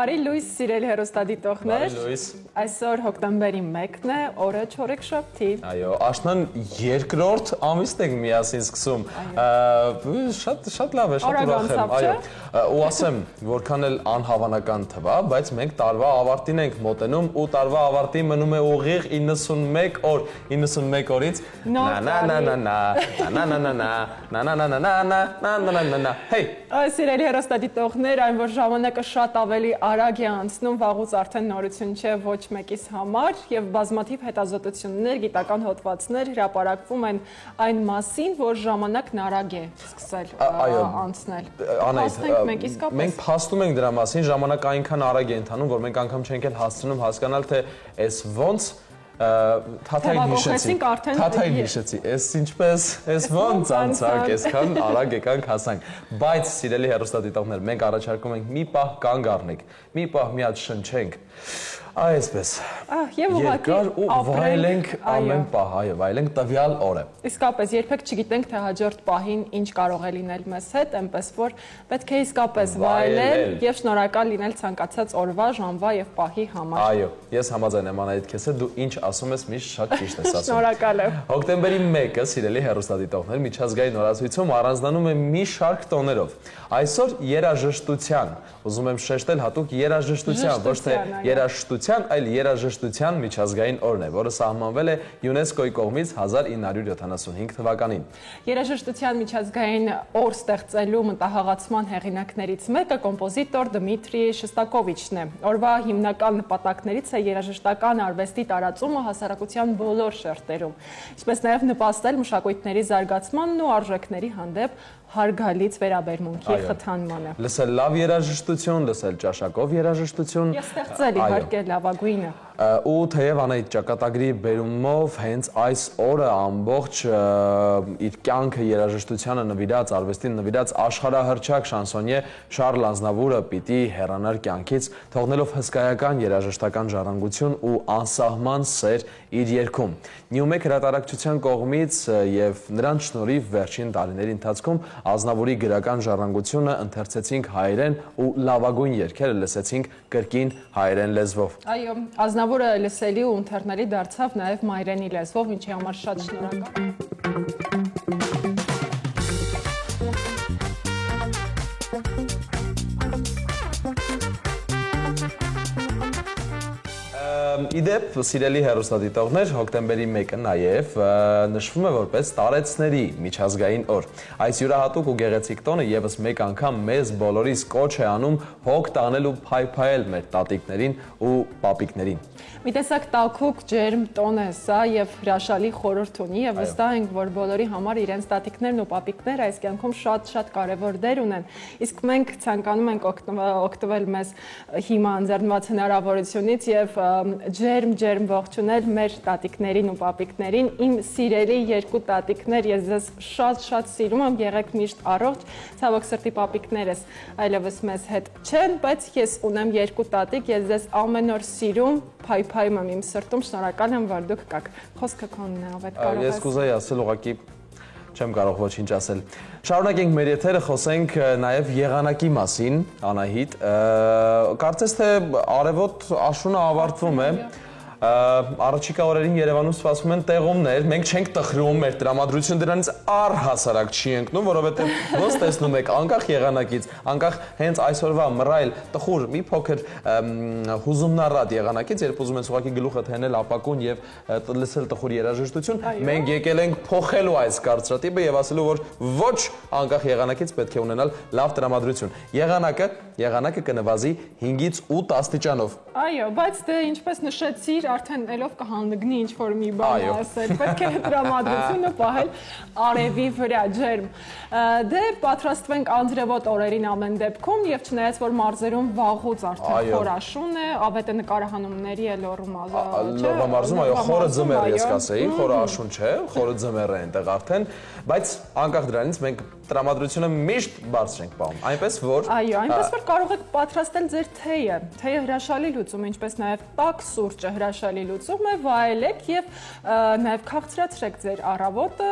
Բարի լույս, սիրելի հեռուստադիտողներ, այսօր հոկտեմբերի 1-ն է, օրը չորեքշաբթի։ Այո, աշնան երկրորդ ամիսն ենք միասին սկսում, շատ լավ է, շատ ուրախ եմ, այո, ու ասեմ, որքան էլ անհավանական թվա, բայց մենք տարվա ավարտին ենք մոտենում ու տարվա ավարտի մնում է ուղիղ 91 օր, 91 օրից Սիրելի հեռուստադիտողներ, այն որ ժամանակը շատ ավելի արագ է անցնում, վաղուց արդեն նորություն չէ ոչ մեկիս համար եւ բազմաթիվ հետազոտություններ, գիտական հոդվածներ հրապարակվում են այն մասին, որ ժամանակն արագ է սկսել անցնել։ Մենք փաստում ենք դրա մասին, ժամանակը այնքան արագ է ընթանում, որ մենք անգամ չենք հասցնում հասկանալ, թե այս ոնց Թաթային հիշեցի, ես ինչպես, ես ոնց անցանք, այսքան արագ եկանք հասանք, բայց սիրելի հեռուստադիտողներ, մենք առաջարկում ենք մի պահ կանգ առնենք, մի պահ մի հատ շնչենք, այսպես, երկար ու վայելենք ամեն պահ, վայելենք տվյալ օրը։ Իսկապես, երբեք չգիտենք, թե հաջորդ պահին ինչ կարող է լինել մեզ հետ, այնպես որ պետք է իսկապես վայելել եւ շնորհակալ լինել ցանկացած օրվա, ժամվա եւ պահի համար։ Այո, ես համաձայն եմ Անահիտ քեզ հետ, դու ինչ ասում ես, միշտ շատ ճիշտ ես ասում։ Շնորհակալ եմ։ Հոկտեմբերի 1-ը, սիրելի հեռուստադիտողներ, միջազգային օրացույցում առանձնանում է մի շարք տոներով։ Այսօր երաժշտության, ուզում եմ շեշտել հատուկ երաժշտության, ոչ թե երաժշտության, այլ երաժշտության միջազգային օրն է, որը սահմանվել է ՅՈՒՆԵՍԿՕ-ի կողմից 1975 թվականին։ Երաժշտության միջազգային օր ստեղծելու մտահղացման հեղինակներից մեկը կոմպոզիտոր Դմիտրի Շոստակովիչն է։ Օրվա հիմնական նպատակներից է երաժշտական արվեստի տարածումը հասարակության բոլոր շերտերում, ինչպես նաև նպաստել մշակույթների զարգացմանն ու արժեքների հանդեպ հարգալից վերաբերմունքի խթանմանը։ Լսել լավ երաժշտություն, լսել ճաշակով երաժշտություն։ Ես ստեղծել իհարկե լավագույնը։ Ու թեև Անահիտ ճակատագրի բերումով հենց այս օրը ամբողջ իր կյանքը երաժշտությանը նվիրած, արվեստին նվիրած աշխարհահռչակ շանսոնյե Շարլ Ազնավուրը պիտի հեռանար կյանքից, թողնելով հսկայական երաժշտական ժառանգություն ու անսահման սեր իր երգում։ Նյումեկ հրատարակչության կողմից եւ նրանց շնորհիվ վերջին տարիների ընթացքում Ազնավուրի գրական ժառանգությունը ընթերցեցինք հայերեն ու լավագույն երգերը լսեցինք կրկին հայերեն լեզվով։ Այո, Ազնավուրը լսելի ու ընթերնելի դարձավ նաև մայրենի լեզվով, ինչի համար շատ շնորհակալ։ Իդեպ, սիրելի հեռուստադիտողներ, հոկտեմբերի 1-ը նաև նշվում է որպես տարեցների միջազգային օր։ Այս յուրահատուկ ու գեղեցիկ տոնը եւս մեկ անգամ մեզ բոլորիս կոչ է անում հոգ տանել ու փայփայել մեր տատիկներին ու պապիկներին։ Մի տեսակ տաքուկ ջերմ տոն է սա եւ հրաշալի խորհուրդ ունի եւ վստահ ենք, որ բոլորի համար իրենց տատիկներն ու պապիկները այս կյանքում շատ կարեւոր դեր ունեն։ Իսկ մենք ցանկանում ենք օգտվել մեզ հիմա ընձեռնված հնարավորությունից եւ ջերմ ողջունել մեր տատիկներին ու պապիկներին։ Իմ սիրելի երկու տատիկներ, ես ձեզ շատ սիրում եմ, եղեք միշտ առողջ, ցավոք սրտի պապիկներս այլևս մեզ հետ չեն, բայց ես ունեմ երկու տատիկ, ես ձեզ ամեն օր սիրում, փայփայում եմ իմ սրտում, շնորհակալ եմ, որ դուք կաք։ Խոսքը քոնն է, ավետ կարող ես։ Ես կուզեի ասել ուղղակի չեմ կարող ոչինչ ասել։ Շարունակենք մեր եթերը, խոսենք նաև եղանակի մասին, Անահիտ։ Կարծես թե արևոտ աշունը ավարտվում է։ Առաջիկա օրերին Երևանում սպասվում են տեղումներ, մենք չենք տխրում, մեր տրամադրությունը դրանից առհասարակ չի ընկնում, որովհետև ոնց տեսնում եք, անկախ եղանակից, անկախ հենց այսօրվա մռայլ տխուր մի փոքր հուզումնառատ եղանակից, երբ ուզում ես ուղղակի գլուխը թենել ապակուն եւ լսել տխուր երաժշտություն, մենք եկել ենք փոխելու այս կարծրատիպը եւ ասելու, որ ոչ անկախ եղանակից պետք է ունենալ լավ տրամադրություն։ Եղանակը եղանակը կնվազի 5-ից 8 աստիճանով։ Այո, բայց դե ինչպես նշեցիր, արդեն ելով կհանդգնի ինչ-որ մի բան ասել, պետք է տրամադրությունը պահել արևի վրա ջերմ։ Դե պատրաստվենք անձրևոտ օրերին ամեն դեպքում եւ չնայած որ մարզերում վաղուց արդեն խորաշուն է, ավետը նկարահանումների է լոռու մարզում, այո, խորը ձմեռ ես կասեի, խորը աշուն չէ, խորը ձմեռ է այնտեղ արդեն, բայց անկախ դրանից մենք տրամադրությունը միշտ բարձր ենք պահում, այնպես որ այո, այնպես որ կարող եք պատրաստել ձեր թեյը, թեյը հրաշալի լուծում, ինչպես նաև տաք սուրճը հրաշալի լուծում է, վայելեք եւ նաև քաղցրացրեք ձեր առավոտը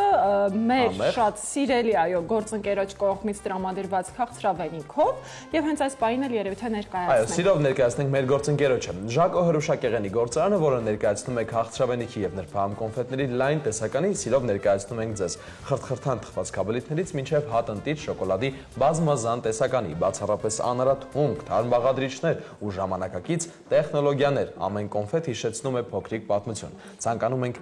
մեր շատ սիրելի, այո, գործընկերոջ կողմից տրամադրված քաղցրավենիքով եւ հենց այս պահին էլ երևի թե ներկայացնենք։ Այո, սիրով ներկայացնենք մեր գործընկերոջը։ Ժակո հրուշակեղենի գործարանը, որը ներկայացնում է քաղցրավենիքի եւ նրբահամ կոնֆետների լայն տեսականի, սիրով ներկայացնում ենք ձեզ խրթխրթան թխված քաբելիթներից մինչև հատնտիր շոկոլադի բազմազան տեսականի, բացառապես անարաթունք, թարմ բաղադրիչներ ու ժամանակակից տեխնոլոգիաներ։ Ամեն կոնֆետ հիշեցնում է փոքրիկ պատմություն։ Ցանկանում ենք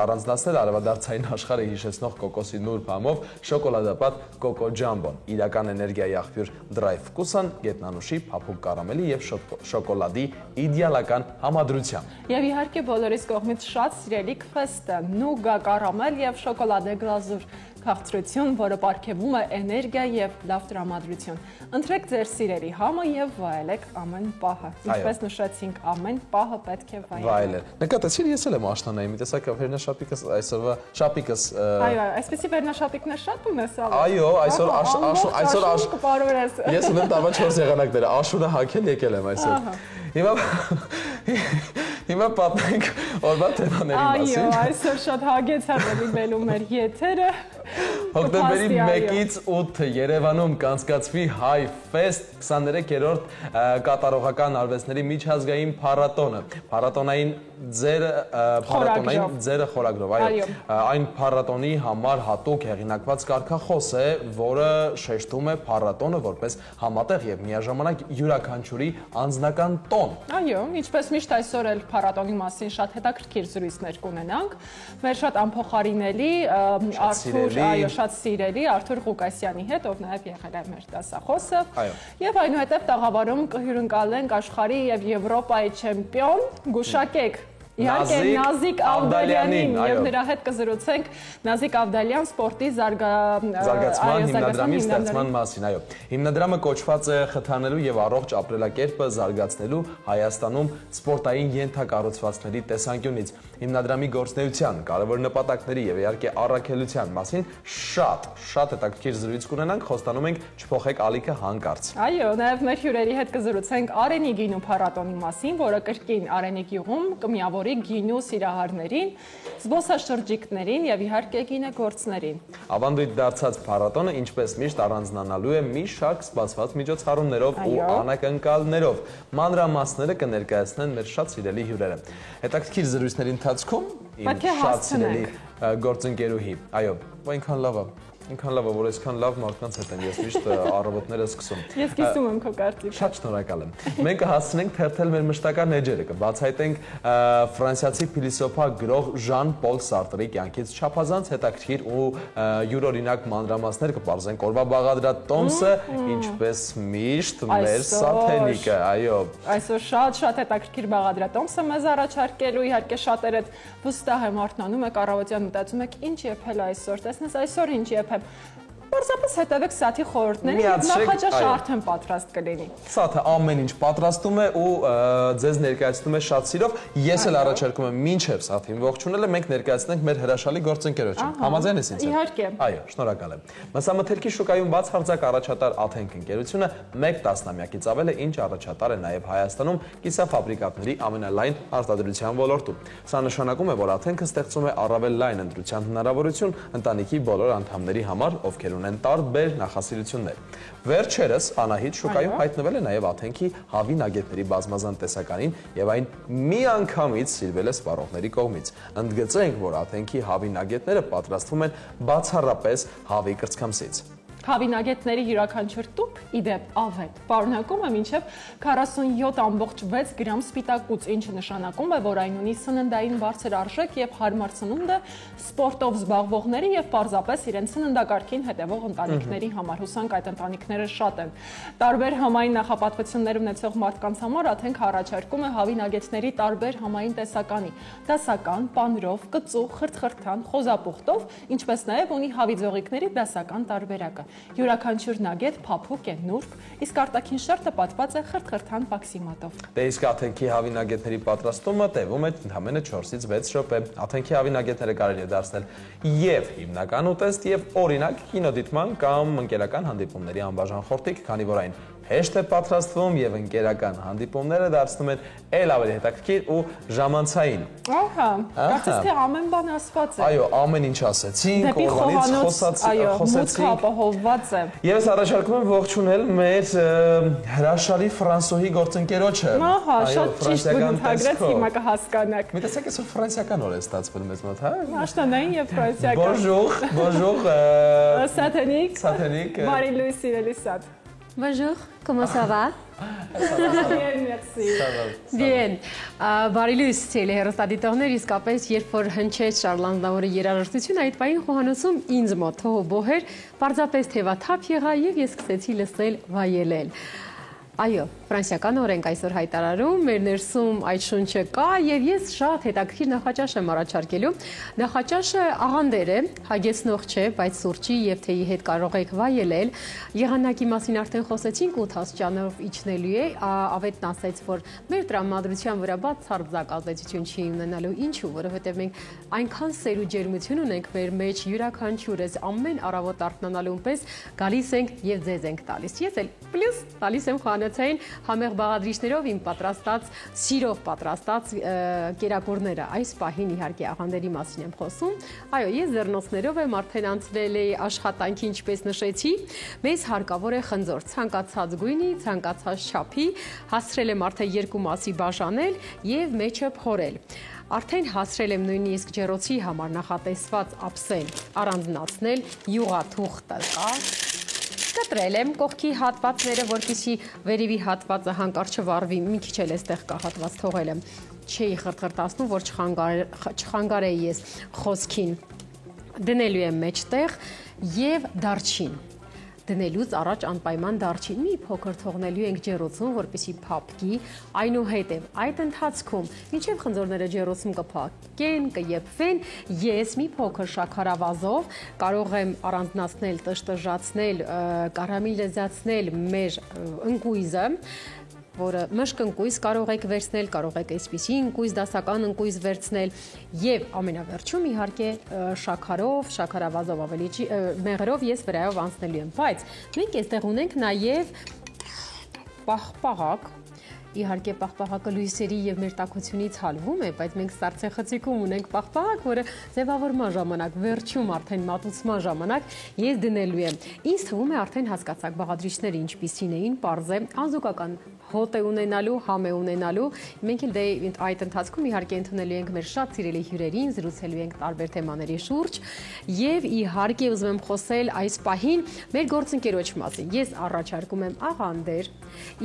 առանձնացնել արևադարձային աշխարհը հիշեցնող կոկոսի նուրբ համով շոկոլադապատ Կոկո Ջամբոն, իրական էներգիայի աղբյուր Drive Kusan, գետնանուշի, փափուկ կարամելի եւ շոկոլադի իդեալական համադրությամբ։ Եվ իհարկե բոլորիս կողմից շատ սիրելի քվեստը, նուգա կարամել եւ շոկոլադե գլազուր քաղցրություն, որը պարգևում է էներգիա եւ լավ տրամադրություն։ Ընտրեք ձեր սիրելի համը եւ վայելեք ամեն պահը։ Ինչպես նշեցինք, ամեն պահը պետք է վայելել։ Նկատեցիր, ես էլ եմ աշնանայի մի տեսակ վերնաշապիկս այսօրվա շապիկս։ Այո, այսպեսի վերնաշապիկներ շատ ունես ավ։ Այո, այսօր կպարուրես։ Ես ունեմ տավա 4 եղանակներ, աշունը հագել եկել եմ այսօր։ Հիմա պատմենք օրվա թեմաների մասին։ Այո, այսօր շատ հագեցած է լինելու մեր եթերը։ Հոկտեմբերի 1-ից 8 Երևանում կանցկացվի Հայ Ֆեստ 23-րդ կատարողական արվեստների միջազգային փառատոնը։ Փառատոնային ձերը խորագրով, այո, այն փառատոնի համար հատուկ հեղինակված կարգախոս է, որը շեշտում է փառատոնը որպես համատեղ եւ միաժամանակ յուրաքանչյուրի անձնական տոն։ Այո, ինչպես միշտ այսօր էլ փառատոնի մասին շատ հետաքրքիր զրույցներ կունենանք։ Մեր շատ անփոխարինելի շատ սիրելի Արթուր Ղուկասյանի հետ, ով նաև եղել է մեր դասախոսը։ Եվ այնուհետև տաղավարում կհյուրընկալենք աշխարհի եւ Եվրոպայի չեմպիոն Գուշակեք իհարկե Նազիկ Ավդալյանին եւ նրա հետ կզրուցենք Նազիկ Ավդալյան սպորտի զարգացման հիմնադրամի ստեղծման մասին, այո։ Հիմնադրամը կոչված է խթանելու եւ առողջ ապրելակերպը զարգացնելու Հայաստանում սպորտային ենթակառուցվածքների տեսանկյունից։ Հիմնադրամի գործունեության, կարևոր նպատակների եւ իհարկե առաքելության մասին շատ հետաքրքիր զրույց կունենանք, խոստանում ենք չփոխեք ալիքը հանկարծ։ Այո, նաեւ մեր հյուրերի հետ կզրուցենք Արենի գինու փառատոնի մասին, որը կրկին Արենի գյուղում կմիավորի գինու սիրահարներին, զբոսաշրջիկներին եւ իհարկե գինեգործներին։ Ավանդույթ դարձած փառատոնը ինչպես միշտ առանձնանալու է մի շարք սպասված միջոցառումներով ու անակնկալներով։ Մանրամասները կներկայացնեն մեր շատ սիրելի հյուրերը։ Հետաքրքիր զրույցների ընթացքում իմ շատ սիրելի գործընկերուհի, այո, այնքան լավ է, որ այսքան լավ մարդկանց հետ եմ ես միշտ առավոտները սկսում։ Ես կիսում եմ քո կարծիքը։ Շատ շնորհակալ եմ։ Մենք կհասցնենք թերթել մեր մշտական էջերը, կբացահայտենք ֆրանսիացի փիլիսոփա գրող Ժան-Պոլ Սարտրի կյանքից չափազանց հետաքրքիր ու յուրօրինակ մանրամասներ կպարզենք օրվա բաղադրատոմսը, ինչպես միշտ մեր սաթենիկը, այո։ Այսօր շատ հետաքրքիր բաղադրատոմսը մեզ առաջարկելու, իհարկե շատերը վստահ եմ արթնանում եք առավոտյան մտածում եք ինչ եփել այսօր, տեսնես այսօր ինչ եփեմ։ Պարզապես հետևեք սաթի խորհուրդներին եւ նախաճաշը արդեն պատրաստ կլինի։ Սաթը ամեն ինչ պատրաստում է ու ձեզ ներկայացնում է շատ սիրով։ Ես էլ առաջարկում եմ մինչև սաթին ողջունելը մենք ներկայացնենք մեր հրաշալի գործընկերոջը։ Համաձայն ես ինձ հետ։ Իհարկե։ Այո, շնորհակալ եմ։ Մսամթերքի շուկայում բացարձակ առաջատար Աթենք ընկերությունը 1 տասնամյակից ավել է, ինչ առաջատար է նաև Հայաստանում կիսաֆաբրիկատների ամենալայն արտադրության ոլորտում։ Սա նշանակում է, որ Աթենքը ստեղծում է առավել լայն ընտրության հնարավորություն ընտանիքի բոլոր անդամների համար, ովքեր ունեն տարբեր նախասիրություններ։ Վերջերս Անահիտ շուկայում հայտնվել է նաև Աթենքի հավի նագետների բազմազան տեսականին եւ այն միանգամից սիրվել է սպառողների կողմից։ Ընդգծենք, որ Աթենքի հավի նագետները պատրաստվում են բացառապես հավի կրծքամսից։ Հավինագետների յուրաքանչյուր տուփ իդեպ ավետ պարունակում է մինչև 47.6 գրամ սպիտակուց, ինչը նշանակում է, որ այն ունի սննդային բարձր արժեք եւ հարմար սնունդը սպորտով զբաղվողների եւ պարզապես իրենց սննդակարգին հետևող ընտանիքների համար։ Հուսանք այդ ընտանիքները շատ են։ Տարբեր համային նախապատվություններ ունեցող մարդկանց համար Աթենք առաջարկում է հավինագետների տարբեր համային տեսականի՝ դասական, պանրով, կծու, խրթխրթան, խոզապուխտով, ինչպես նաեւ ունի հավիձողիկների դասական տարբերակը։ Յուրաքանչյուր նագետ փափուկ է, նուրբ, իսկ արտաքին շերտը պատված է խրթխրթան պաքսիմատով։ Դե իսկ Աթենքի հավինագետների պատրաստումը տևում է ընդամենը 4-ից 6 րոպե։ Աթենքի հավինագետները կարելի է դարձնել եւ հիմնական ուտեստ եւ օրինակ կինոդիտման կամ ընկերական հանդիպումների անբաժան խորտիկ, քանի որ այն հեշտ է պատրաստվում եւ ընկերական հանդիպումները դարձնում են ել ավելի հետաքրքիր ու ժամանցային։ Ահա, կարծես թե ամեն բան ասված է։ Այո, ամեն ինչ ասեցինք, օրվանից խոսեցինք։ Ապահովված է։ Ես առաջարկում եմ ողջունել մեր հրաշալի ֆրանսուհի գործընկերոջը։ Ահա, շատ ճիշտ բնութագրեց, հիմա կհասկանաք։ Մի տեսեք, այսօր ֆրանսիական օր է ստացվել մեզ մոտ, հա։ Աշտանային եւ ֆրանսիական։ Bonjour, bonjour. Satanique. Marie-Louise Sireli-Sat. Bonjour, comment ça va? Bien, merci. Bien. Բարի լույս ցելի հերոստատիտողներ, իսկապես երբ որ հնչեց Շարլանդավորի երաժշտությունը, այդ պահին խոհանոցում ինձ մոտ հողբոհեր, պարզապես թևաթափ եղա եւ ես սկսեցի լսել վայելել։ Այո, ֆրանսիական օր ենք այսօր հայտարարում, մեր ներսում այդ շունչը կա եւ ես շատ հետաքրքիր նախաճաշ եմ առաջարկելու։ Նախաճաշը աղանդեր է, հագեցնող չէ, բայց սուրճի եւ թեյի հետ կարող եք վայելել։ Եղանակի մասին արդեն խոսեցինք, 8 աստիճանով իջնելու է, ավետն ասաց, որ մեր տրամադրության վրա բացարձակ ազդեցություն չի ունենալու, ինչու, որովհետեւ մենք այնքան սեր ու ջերմություն ունենք մեր մեջ, յուրաքանչյուրս ամեն առավոտ արթնանալուն պես գալիս ենք եւ ձեզ ենք տալիս։ Ես էլ պլյուս տալիս եմ խանութային համեղ բաղադրիչներով իմ պատրաստած, սիրով պատրաստած կերակուրները։ Այս պահին իհարկե աղանդերի մասին եմ խոսում։ Այո, ես ձեռնոցներով եմ արդեն անցնել աշխատանքի, ինչպես նշեցի։ Մեզ հարկավոր է խնձոր, ցանկացած գույնի, ցանկացած չափի, հասցրել եմ արդեն 2 մասի բաժանել եւ մեջը փորել։ Արդեն հասրել եմ նույնիսկ ջեռոցի համար նախատեսված ափսեն առանձնացնել, յուղաթուղթը կա։ Կտրել եմ կողքի հատվածները, որպեսզի վերևի հատվածը հանկարծ չվառվի, մի քիչ էլ էստեղ կա հատված թողել եմ, չէի խրթխրտացնում, որ չխանգարեի ես խոսքին։ Դնելու եմ մեջտեղ եւ դարչին։ Դնելուց առաջ անպայման դարչին մի փոքր թողնելու ենք ջեռոցում, որպեսզի փափկի, այնուհետև այդ ընթացքում մինչև խնձորները ջեռոցում կփակեն, կեփվեն, ես մի փոքր շաքարավազով կարող եմ առանձնացնել, տժտժացնել, կարամելիզացնել մեր ընկույզը, որը մշկ ընկույզ կարող եք վերցնել, կարող եք այսպիսի ընկույզ, դասական ընկույզ վերցնել եւ ամենավերջում իհարկե շաքարով, շաքարավազով ավելի մեղրով ես վրայով անցնելու եմ, բայց մենք այստեղ ունենք նաեւ պաղպաղակ, իհարկե պաղպաղակը լույսերի եւ մեր տաքությունից հալվում է, բայց մենք սարցեխցիկում ունենք պաղպաղակ, որը ձևավորման ժամանակ, վերջում արդեն մատուցման ժամանակ ես դնելու եմ։ Ինձ թվում է արդեն հասկացաք բաղադրիչները ինչպիսին էին, պարզ է, անզուգական հոտ է ունենալու, համ է ունենալու։ Մենք էլ այդ ընթացքում իհարկե ընդունելու ենք մեր շատ սիրելի հյուրերին, զրուցելու ենք տարբեր թեմաների շուրջ եւ իհարկե ուզում եմ խոսել այս պահին մեր գործընկերոջ մասին։ Ես առաջարկում եմ աղանդեր,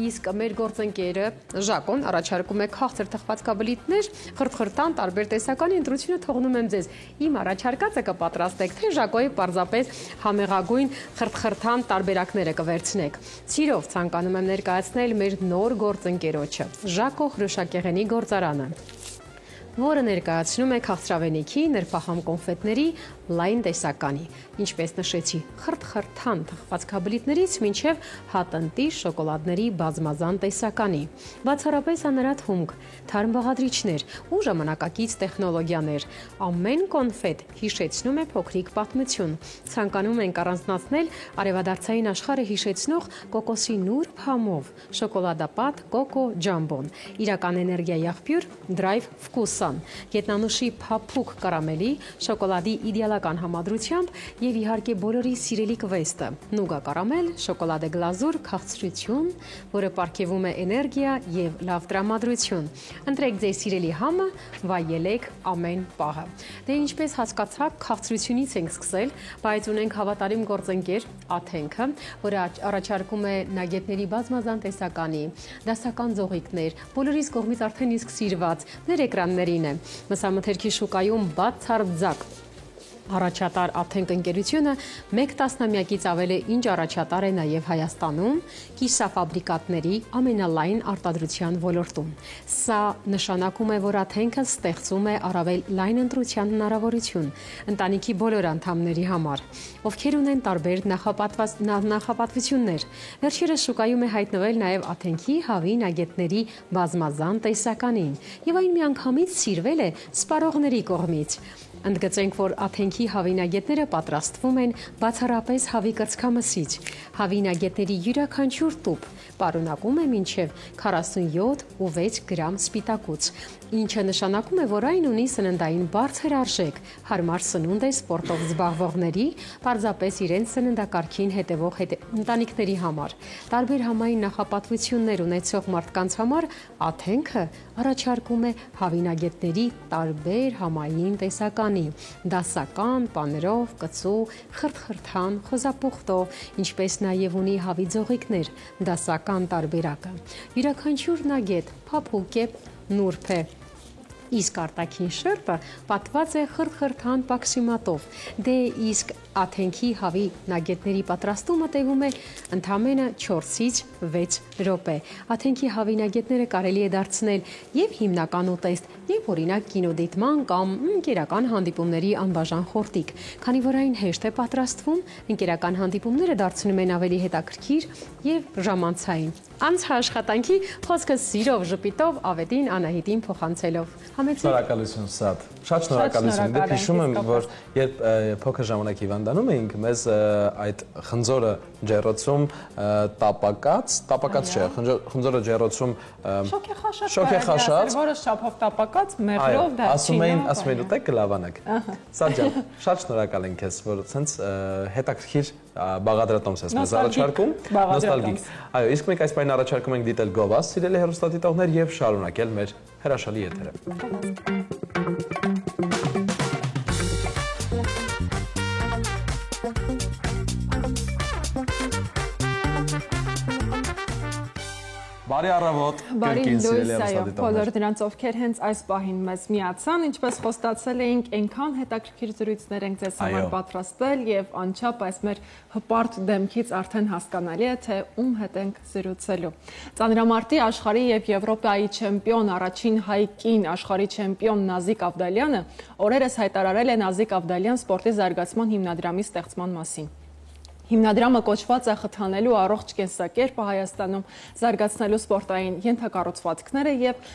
իսկ մեր գործընկերը Ժակոն առաջարկում է քաղցր թխված կաբլիտներ, խրթխրթան տարբեր տեսականի ընտրությունը թողնում եմ ձեզ։ Իմ առաջարկածը կպատրաստեք, թե Ժակոյի պարզապես համեղագույն խրթխրթան տարբերակները կվերցնեք։ Սիրով ցանկանում եմ ներկայացնել մեր նոր գործընկերոջը, Ժակո Խրուշակեղենի գործարանը, որը ներկայացնում է քաղցրավենիքի, նրբախամ կոնֆետների լայն տեսականի, ինչպես նշեցի, խրթխրթան թխված կաբլիտներից մինչև հատնտի շոկոլադների բազմազան տեսականի, բացառապես անարատ հումք, թարմ բաղադրիչներ ու ժամանակակից տեխնոլոգիաներ։ Ամեն կոնֆետ հիշեցնում է փոքրիկ պատմություն։ Ցանկանում ենք առանձնացնել արևադարձային աշխարհը հիշեցնող կոկոսի նուրբ համով, շոկոլադապատ կոկո ջամբոն, իրական էներգիայի աղբյուր Drive Vkusa շոկոլադական, գետնանուշի փափուկ կարամելի, շոկոլադի իդեալական համադրությամբ եւ իհարկե բոլորի սիրելի կվեստը՝ նուգա կարամել, շոկոլադե գլազուր, քաղցրություն, որը պարգևում է էներգիա եւ լավ տրամադրություն։ Ընտրեք ձեր սիրելի համը, վայելեք ամեն պահը։ Դե ինչպես հասկացաք, քաղցրությունից ենք սկսել, բայց ունենք հավատարիմ գործընկեր Աթենքը, որը առաջարկում է նագետների բազմազան տեսականի, դասական ձողիկներ, բոլորիս կողմից արդեն իսկ սիրված, ներ էկրաններին է։ Մսամթերքի շուկայում բացարձակ առաջատար Աթենք ընկերությունը 1 տասնամյակից ավել է ինչ առաջատար է նաև Հայաստանում կիսաֆաբրիկատների ամենալայն արտադրության ոլորտում։ Սա նշանակում է, որ Աթենքը ստեղծում է առավել լայն ընտրության հնարավորություն ընտանիքի բոլոր անդամների համար, ովքեր ունեն տարբեր նախապատվություններ։ Վերջերս շուկայում է հայտնվել նաև Աթենքի հավի նագետների բազմազան տեսականին, եւ այն միանգամից սիրվել է սպառողների կողմից։ Ընդգծենք, որ Աթենքի հավինագետները պատրաստվում են բացառապես հավի կրծքամսից։ Հավինագետների յուրաքանչյուր տուփ պարունակում է մինչև 47.6 գրամ սպիտակուց, ինչը նշանակում է, որ այն ունի սննդային բարձր արժեք, հարմար սնունդ է սպորտով զբաղվողների, պարզապես իրենց սննդակարգին հետևող ընտանիքների համար։ Տարբեր համային նախապատվություններ ունեցող մարդկանց համար Աթենքը առաջարկում է հավինագետների տարբեր համային տեսականի՝ դասական, պաներով, կծու, խրթխրթան, խոզապուխտով, ինչպես նաև ունի հավի ձողիկներ, դասական տարբերակը։ Յուրաքանչյուր նագետ փափուկ է, նուրբ է, իսկ արտաքին շերտը պատված է խրթխրթան պաքսիմատով։ Դե իսկ Աթենքի հավի նագետների պատրաստումը տևում է ընդամենը 4-ից 6 րոպե։ Աթենքի հավի նագետները կարելի է դարձնել եւ հիմնական ուտեստ, եւ օրինակ կինոդիտման կամ ընկերական հանդիպումների անբաժան խորտիկ, քանի որ այն հեշտ է պատրաստվում, ընկերական հանդիպումները դարձնում են ավելի հետաքրքիր եւ ժամանցային։ Անցաշխատանքի խոսքը սիրով, ժպիտով, ավետին Անահիտին փոխանցելով։ Շնորհակալություն Սատ։ Շատ շնորհակալություն։ Դե հիշում եմ, որ երբ փոքր ժամանակ հիվանդանում էինք, մեզ այդ խնձորը ջեռոցում տապակած չէ, խնձորը ջեռոցում շոքեխաշած, որը շափով տապակած, մեղրով դա ասում էին ուտեք կլավանակ։ Սատ ջան, շատ շնորհակալ ենք քեզ, որ ցենց հետաքրքիր բաղադրատոմս ես մեզ առաջարկում, նոստալգիկ։ Այո, իսկ մենք այս բանը առաջարկում ենք դիտել Գովաս, սիրելի հեռուստադիտողներ, եւ շարունակել մեր հրաշալի եթերը։ Բարի առավոտ, կրկին սիրելի հեռուստադիտողներ։ Բոլոր նրանց, ովքեր հենց այս պահին մեզ միացան, ինչպես խոստացել էինք, այնքան հետաքրքիր զրույցներ ենք ձեզ համար պատրաստել եւ անչափ այս մեր հպարտ դեմքից արդեն հասկանալի է, թե ում հետ ենք զրուցելու։ Ծանրամարտի աշխարհի եւ Եվրոպայի չեմպիոն, առաջին հայ կին աշխարհի չեմպիոն Նազիկ Ավդալյանը օրերս հայտարարել է Նազիկ Ավդալյան սպորտի զարգացման հիմնադրամի ստեղծման մասին։ Հիմնադրամը կոչված է խթանելու առողջ կենսակերպը Հայաստանում, զարգացնելու սպորտային ենթակառուցվածքները եւ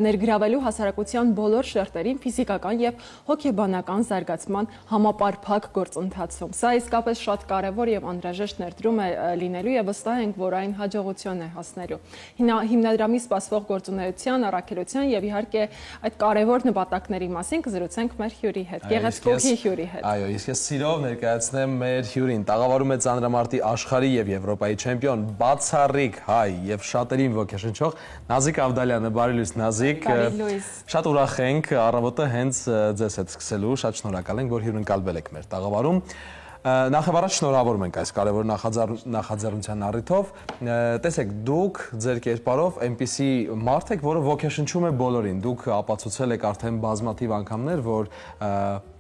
ներգրավելու հասարակության բոլոր շերտերին ֆիզիկական եւ հոգեբանական զարգացման համապարփակ գործընթացում։ Սա իսկապես շատ կարեւոր եւ անհրաժեշտ ներդրում է լինելու եւ վստահ ենք, որ այն հաջողության է հասնելու։ Հիմնադրամի սպասվող գործունեության, առաքելության եւ իհարկե այդ կարեւոր նպատակների մասին կզրուցենք մեր հյուրի հետ, գեղեցկուհի հյուրի հետ։ Այո, իսկ ես սիրով ներկայացնեմ մեր հյուրին, տաղավարում ծանրամարտի աշխարհի եւ Եվրոպայի չեմպիոն, բացառիկ հայ եւ շատերին ոգեշնչող Նազիկ Ավդալյանը։ Բարի լույս Նազիկ։ Շատ ուրախ ենք առավոտը հենց ձեզ հետ սկսելու, շատ շնորհակալ ենք, որ հյուրընկալվել եք մեր տաղավարում։ Նախ-առաջ շնորհավորում ենք այս կարևոր նախաձեռնության առիթով։ Տեսեք, դուք ձեր կերպարով այնպիսի մարդ եք, որը ոգեշնչում է բոլորին։ Դուք ապացուցել եք արդեն բազմաթիվ անգամներ, որ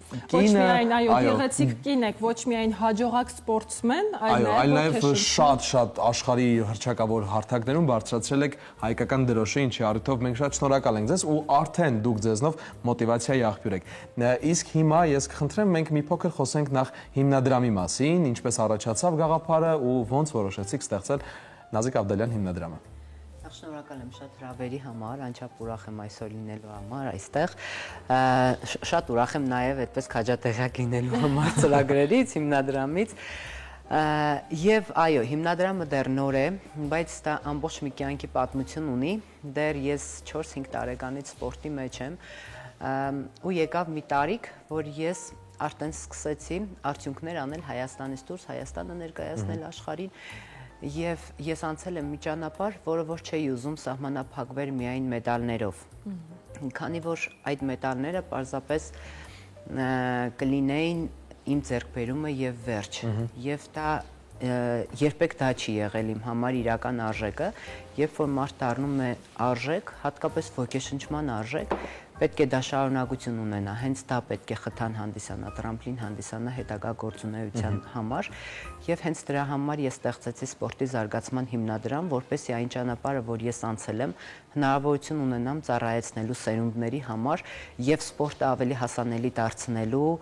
Ոչ միայն գեղեցիկ կին եք, ոչ միայն հաջողակ սպորտսմեն, այլ նաև շատ աշխարհի հռչակավոր հարթակներում բարձրացրել եք հայկական դրոշը, ինչի առիթով մենք շատ շնորհակալ ենք ձեզ ու արդեն դուք ձեզնով մոտիվացիայի աղբյուր եք։ Իսկ հիմա ես կխնդրեմ մենք մի փոքր խոսենք նախ հիմնադրամի մասին, ինչպես առաջացավ գաղափարը ու ոնց որոշեցիք ստեղծել Նազիկ Ավդալյան հիմնադրամը։ Շնորհակալ եմ շատ հրավերի համար, անչափ ուրախ եմ այսօր լինելու համար այստեղ։ Շատ ուրախ եմ նաև այդպես քաջատեղյակ լինելու համար ծրագրերից, հիմնադրամից։ Եվ այո, հիմնադրամը դեռ նոր է, բայց դա ամբողջ մի կյանքի պատմություն ունի։ Դեռ ես 4-5 տարեկանից սպորտի մեջ եմ։ ու եկավ մի տարիք, որ ես արդեն սկսեցի արդյունքներ անել Հայաստանից դուրս, Հայաստանը ներկայացնել աշխարհին եւ ես անցել եմ մի ճանապարհ, որը որ չէի ուզում սահմանափակվեր միայն մեդալներով։ Քանի որ այդ մեդալները պարզապես կլինեին իմ ձեռքբերումը եւ վերջ, եւ դա երբեք դա չի եղել իմ համար իրական արժեքը, երբ որ մարդ դառնում է արժեք, հատկապես ոգեշնչման արժեք, պետք է դա շարունակություն ունենա, հենց դա պետք է խթան հանդիսանա, տրամպլին հանդիսանա հետագա գործունեության համար, եւ հենց դրա համար ես ստեղծեցի սպորտի զարգացման հիմնադրամ, որպեսզի այն ճանապարհը, որ ես անցել եմ, հնարավորություն ունենամ ծառայեցնելու սերունդների համար եւ սպորտը ավելի հասանելի դարձնելու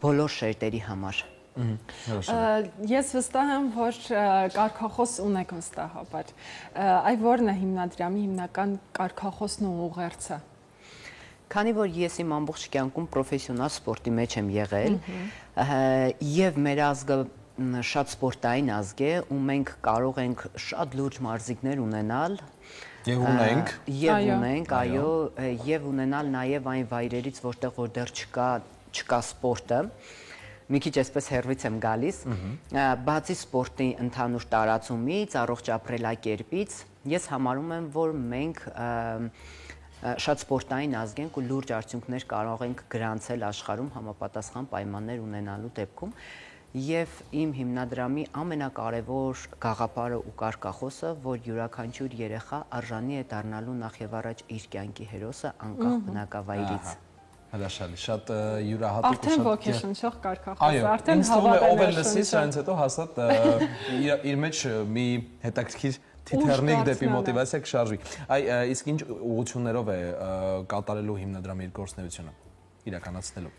բոլոր շերտերի համար։ Ես վստահ եմ, որ կարգախոս ունեք վստահաբար։ Այ որն է հիմնադրամի հիմնական կարգախոսն ու ուղերձը։ Քանի որ ես իմ ամբողջ կյանքում պրոֆեսիոնալ սպորտի մեջ եմ եղել, եւ մեր ազգը շատ սպորտային ազգ է, ու մենք կարող ենք շատ լուրջ մարզիկներ ունենալ, եւ ունենք, այո, եւ ունենալ նաեւ այն վայրերից, որտեղ որ դեռ չկա սպորտը։ Մի քիչ այսպես հեռվից եմ գալիս, բացի սպորտի ընդհանուր տարածումից, առողջ ապրելակերպից, ես համարում եմ, որ մենք շատ սպորտային ազգ ենք ու լուրջ արդյունքներ կարող ենք գրանցել աշխարհում համապատասխան պայմաններ ունենալու դեպքում եւ իմ հիմնադրամի ամենակարևոր գաղափարը ու կարգախոսը, որ յուրաքանչյուր երեխա արժանի է դառնալու նախ եւ առաջ իր կյանքի հերոսը անկախ բնակավայրից։ Հրաշալի, շատ յուրահատուկ ու Արդեն ոգեշնչող կարգախոս, արդեն ով էլ լսի, սրանից հետո հաստատ իր մեջ մի հետաքրքիր թիթեռնիկ դեպի մոտիվացիա կշարժվի։ Իսկ ինչ ուղղություններով է կատարելու հիմնադրամի իր գործունեությունը, իրականացնելու։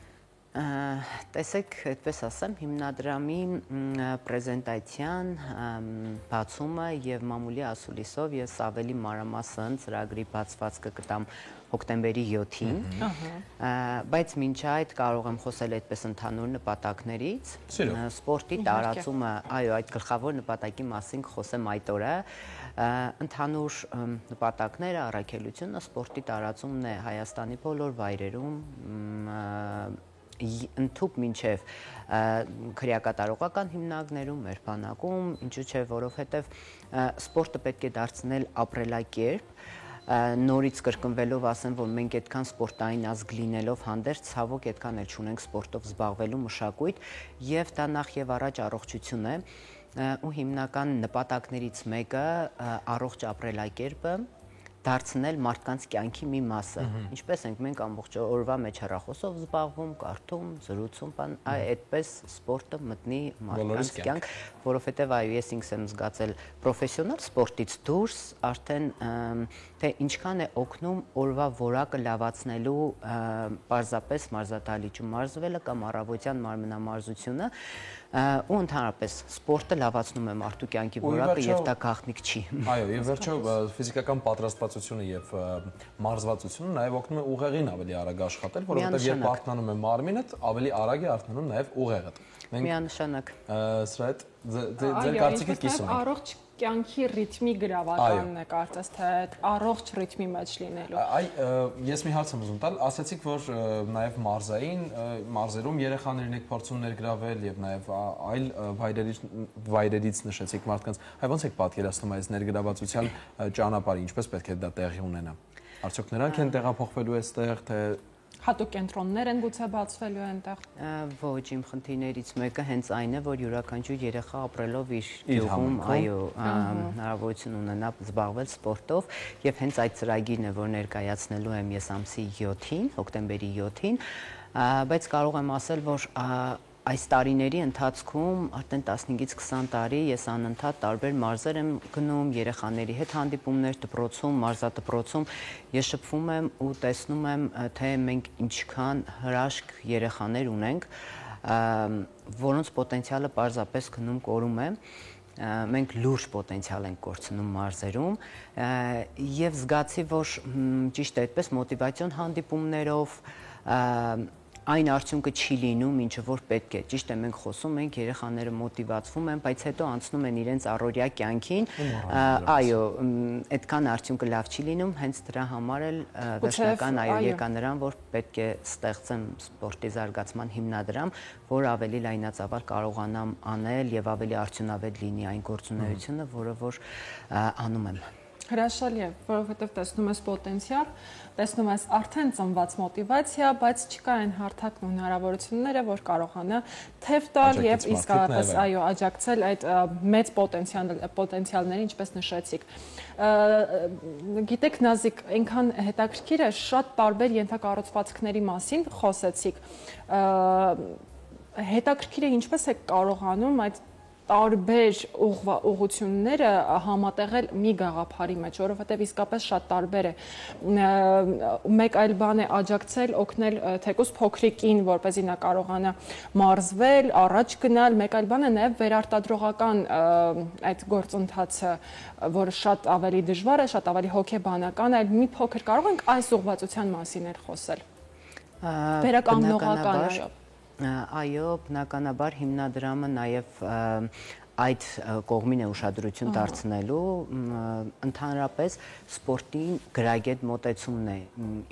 Տեսեք, այդպես ասեմ, հիմնադրամի պրեզենտացիան, բացումը եւ մամուլի ասուլիսով ես ավելի մանրամասն ծրագրի բացվածքը կտամ հոկտեմբերի 7-ին, բայց մինչ այդ կարող եմ խոսել այդպես ընդհանուր նպատակներից, սպորտի տարածումը, այո, այդ գլխավոր նպատակի մասին կխոսեմ այդ օրը, ընդհանուր նպատակները, առաքելությունը սպորտի տարածումն է Հայաստանի բոլոր վայրերում, ընդཐུպ մինչև քրեակատարողական հիմնարկներում, մեր բանակում, ինչու՞ չէ, որովհետև սպորտը պետք է դարձնել ապրելակերպ, նորից կրկնվելով ասեմ, որ մենք այդքան սպորտային ազգ լինելով հանդերձ ցավոք այդքան էլ չունենք սպորտով զբաղվելու մշակույթ, եւ դա նախ եւ առաջ առողջություն է, ու հիմնական նպատակներից մեկը առողջ ապրելակերպը դարձնել մարդկանց կյանքի մի մասը։ Ինչպես ենք մենք ամբողջ օրվա մեջ հեռախոսով զբաղվում, կարդում, զրուցում, այդպես սպորտը մտնի մարդկանց կյանք, որովհետև այո, ես ինքս եմ զգացել պրոֆեսիոնալ սպորտից դուրս, արդեն թե ինչքան է օգնում օրվա որակը լավացնելու պարզապես մարզադահլիճում մարզվելը կամ առավոտյան մարմնամարզությունը, ու ընդհանրապես սպորտը լավացնում է մարդու կյանքի որակը եւ դա գաղտնիք չի։ Այո, եւ վերջո ֆիզիկական պատրաստվածությունը եւ մարզվածությունը նաեւ օգնում է ուղեղին ավելի արագ աշխատել, որովհետեւ երբ արթնանում է մարմինդ, ավելի արագ է արթնանում նաեւ ուղեղը։ Միանշանակ։ Սրա հետ ձեր կարծիքը կիսում եք։ Առողջ կյանքի ռիթմի գրավականն է կարծես թե առողջ ռիթմի մեջ լինելու։ Ես մի հարց եմ ուզում տալ, ասացիք, որ նաև մարզերում երեխաներին եք փորձում ներգրավել եւ նաև այլ վայրերից նշեցիք մարդկանց։ Ոնց եք պատկերացնում այս ներգրավվածության ճանապարհը, ինչպես պետք է դա տեղի ունենա։ Արդյոք նրանք են տեղափոխվելու այստեղ, թե հատուկ կենտրոններ են գուցե բացվելու այնտեղ։ Ոչ, իմ խնդիրներից մեկը հենց այն է, որ յուրաքանչյուր երեխա ապրելով իր գյուղում, այո, հնարավորություն ունենա զբաղվել սպորտով, եւ հենց այդ ծրագիրն է, որ ներկայացնելու եմ ես ամսի 7-ին, հոկտեմբերի 7-ին, բայց կարող եմ ասել, որ այս տարիների ընթացքում արդեն 15-ից 20 տարի ես անընդհատ տարբեր մարզեր եմ գնում, երեխաների հետ հանդիպումներ դպրոցում, մարզադպրոցում, ես շփվում եմ ու տեսնում եմ, թե մենք ինչքան հրաշք երեխաներ ունենք, որոնց պոտենցիալը պարզապես գնում կորում է, մենք լուրջ պոտենցիալ ենք կորցնում մարզերում եւ զգացի, որ ճիշտ է այդպես մոտիվացիոն հանդիպումներով այն արդյունքը չի լինում, ինչը որ պետք է։ Ճիշտ է, մենք խոսում ենք, երեխաները մոտիվացվում են, բայց հետո անցնում են իրենց առօրյա կյանքին, այո, այդքան արդյունքը լավ չի լինում, հենց դրա համար էլ վերջնական այո եկա նրան, որ պետք է ստեղծեմ սպորտի զարգացման հիմնադրամ, որ ավելի լայնածավալ կարողանամ անել եւ ավելի արդյունավետ լինի այն գործունեությունը, որը որ անում եմ։ Հրաշալի է, որովհետև տեսնում ես պոտենցիալ, տեսնում ես արդեն ծնված մոտիվացիա, բայց չկա այն հարթակն ու հնարավորությունները, որ կարողանա թեև տալ եւ իսկապես այո աջակցել այդ մեծ պոտենցիալներին, ինչպես նշեցիք։ Գիտեք, Նազիկ, այնքան հետաքրքիր է, շատ տարբեր ենթակառուցվածքների մասին խոսեցիք։ Հետաքրքիր է ինչպես է կարողանում այդ տարբեր ուղղությունները համատեղել մի գաղափարի մեջ, որովհետև իսկապես շատ տարբեր է։ Մեկ այլ բան է աջակցել, օգնել թեկուզ փոքրիկին, որպեսզի նա կարողանա մարզվել, առաջ գնալ, մեկ այլ բան է նաև վերարտադրողական այդ գործընթացը, որը շատ ավելի դժվար է, շատ ավելի հոգեբանական է, մի փոքր կարող ենք այս ուղղվածության մասին խոսել։ Վերականգնողական, այո։ Այո, բնականաբար հիմնադրամը նաև այդ կողմին է ուշադրություն դարձնելու, ընդհանրապես սպորտին գրագետ մոտեցումն է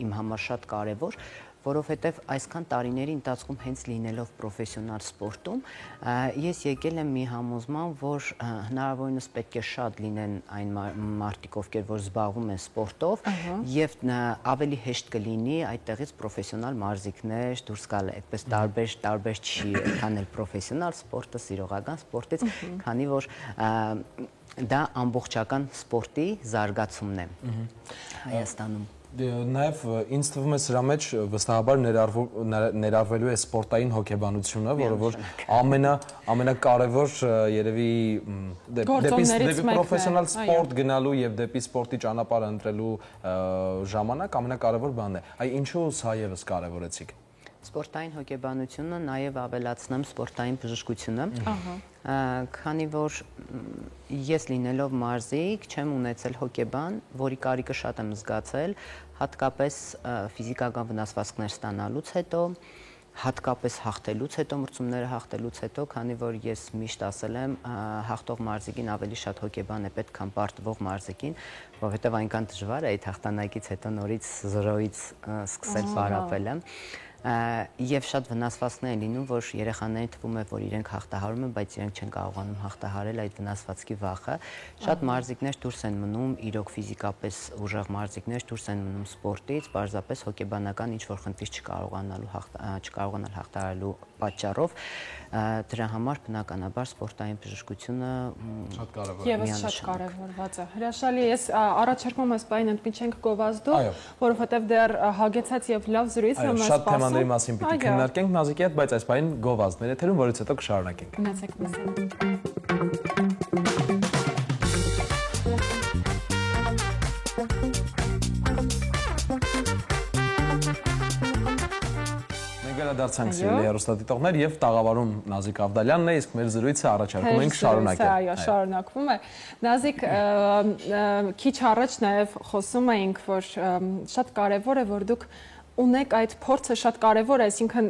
իմ համար շատ կարևոր, որովհետև այսքան տարիների ընթացքում հենց լինելով պրոֆեսիոնալ սպորտում, ես եկել եմ մի համոզման, որ հնարավորինս պետք է շատ լինեն այն մարդիկ, ովքեր որ զբաղվում են սպորտով, եւ ավելի հեշտ կլինի այդտեղից պրոֆեսիոնալ մարզիկներ դուրս գալ, այդպես տարբեր չի քանել պրոֆեսիոնալ սպորտը, սիրողական սպորտից, քանի որ դա ամբողջական սպորտի զարգացումն է Հայաստանում։ Նաև ինձ թվում է սրա մեջ վստահաբար ներառվելու է սպորտային հոգեբանությունը, որը որ ամենակարևոր երևի դեպի պրոֆեսիոնալ սպորտ գնալու եւ դեպի սպորտի ճանապարհը ընտրելու ժամանակ ամենակարևոր բանն է։ Այ ինչու սա եւս կարևորեցիք։ Սպորտային հոգեբանությունը, նաև ավելացնեմ սպորտային բժշկությունը, քանի որ ես լինելով մարզիկ չեմ ունեցել հոգեբան, որի կարիքը շատ եմ զգացել, հատկապես ֆիզիկական վնասվածքներ ստանալուց հետո, հատկապես հաղթելուց հետո, մրցումները հաղթելուց հետո, քանի որ ես միշտ ասել եմ, հաղթող մարզիկին ավելի շատ հոգեբան է պետք, քան պարտվող մարզիկին, որովհետև այնքան դժվար է այդ հաղթանակից հետո նորից 0-ից սկսել պարապելը։ Եվ շատ վնասվածքներ են լինում, որ երեխաներին թվում է, որ իրենք հաղթահարում են, բայց իրենք չեն կարողանում հաղթահարել այդ վնասվածքի վախը։ Շատ մարզիկներ դուրս են մնում, իրոք ֆիզիկապես ուժեղ մարզիկներ դուրս են մնում սպորտից, պարզապես հոգեբանական ինչ-որ խնդիր չկարողանալ հաղթահարելու պատճառով։ Դրա համար բնականաբար սպորտային բժշկությունը շատ կարևոր է։ Եվս շատ կարևորված է։ Հրաշալի, ես առաջարկում եմ սպայն ընդմիջենք գովազդով, որովհետև դեռ հագեցած եւ լավ զրույց եմ սպասում։ Շատ թեմաների մասին պիտի քննարկենք Նազիկի հետ, բայց այս պայն գովազդներ եթերում, որից հետո կշարունակենք։ Գնացեք լսենք։ Դարձանք սիրելի հեռուստադիտողներ եւ տաղավարում Նազիկ Ավդալյանն է, իսկ մեր զրույցը առաջարկում ենք շարունակել։ Այո, շարունակվում է։ Նազիկ, քիչ առաջ նաեւ խոսում էինք, որ շատ կարեւոր է, որ դուք ունեք այդ փորձը, շատ կարեւոր է, այսինքն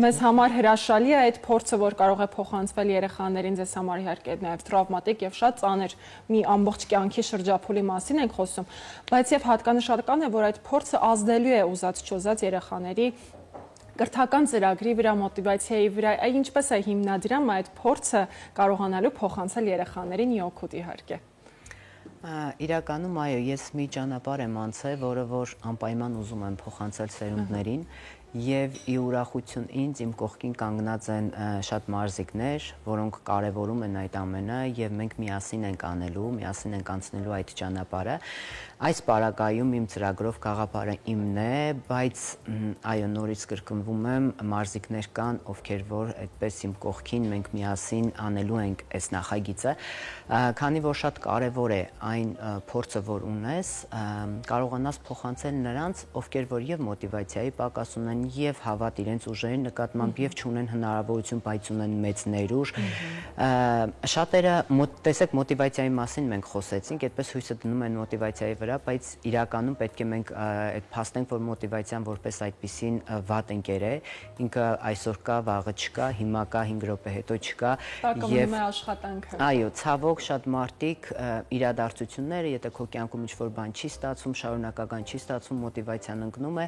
մեզ համար հրաշալի է այդ փորձը, որ կարող է փոխանցվել երեխաներին, ձեզ համար իհարկե նաեւ տրավմատիկ եւ շատ ծանր մի ամբողջ կյանքի շրջափուլի մասին ենք խոսում, բայց եւ հատկանշական է, որ այդ փորձը ազդելու է ուզած չուզած երեխաների կրթական ծրագրի վրա, մոտիվացիայի վրա, ինչպես է հիմնադրամը այդ փորձը կարողանալու փոխանցել երեխաներին ի օգուտ իհարկե։ Իրականում այո, ես մի ճանապարհ եմ անցել, որը որ անպայման ուզում եմ փոխանցել սերունդներին եւ ի ուրախություն ինձ իմ կողքին կանգնած են շատ մարզիկներ, որոնք կարևորում են այդ ամենը եւ մենք միասին ենք անելու, միասին ենք անցնելու այդ ճանապարհը։ Այս պարագայում իմ ծրագրով գաղափարը իմն է, բայց այո, նորից կրկնվում եմ, մարզիկներ կան, ովքեր որ այդպես իմ կողքին մենք միասին անելու ենք այս նախագիծը, քանի որ շատ կարևոր է այն փորձը, որ ունես, կարողանաս փոխանցել նրանց, ովքեր որ եւ մոտիվացիայի պակաս ունեն ունեն եւ հավատ իրենց ուժերի նկատմամբ եւ չունեն հնարավորություն, բայց ունեն մեծ ներուժ։ Շատերը տեսեք մոտիվացիայի մասին մենք խոսեցինք, այդպես հույսը դնում են մոտիվացիայի վրա, բայց իրականում պետք է մենք այդ փաստենք, որ մոտիվացիան որպես այդպեսին վատ ընկեր է, ինքը այսօր կա, վաղը չկա, հիմա կա, 5 րոպե հետո չկա եւ աշխատանքը։ Այո, ցավոք շատ մարդիկ իրադարձությունները, եթե քո կյանքում ինչ-որ բան չի ստացվում, շարունակական չի ստացվում, մոտիվացիան ընկնում է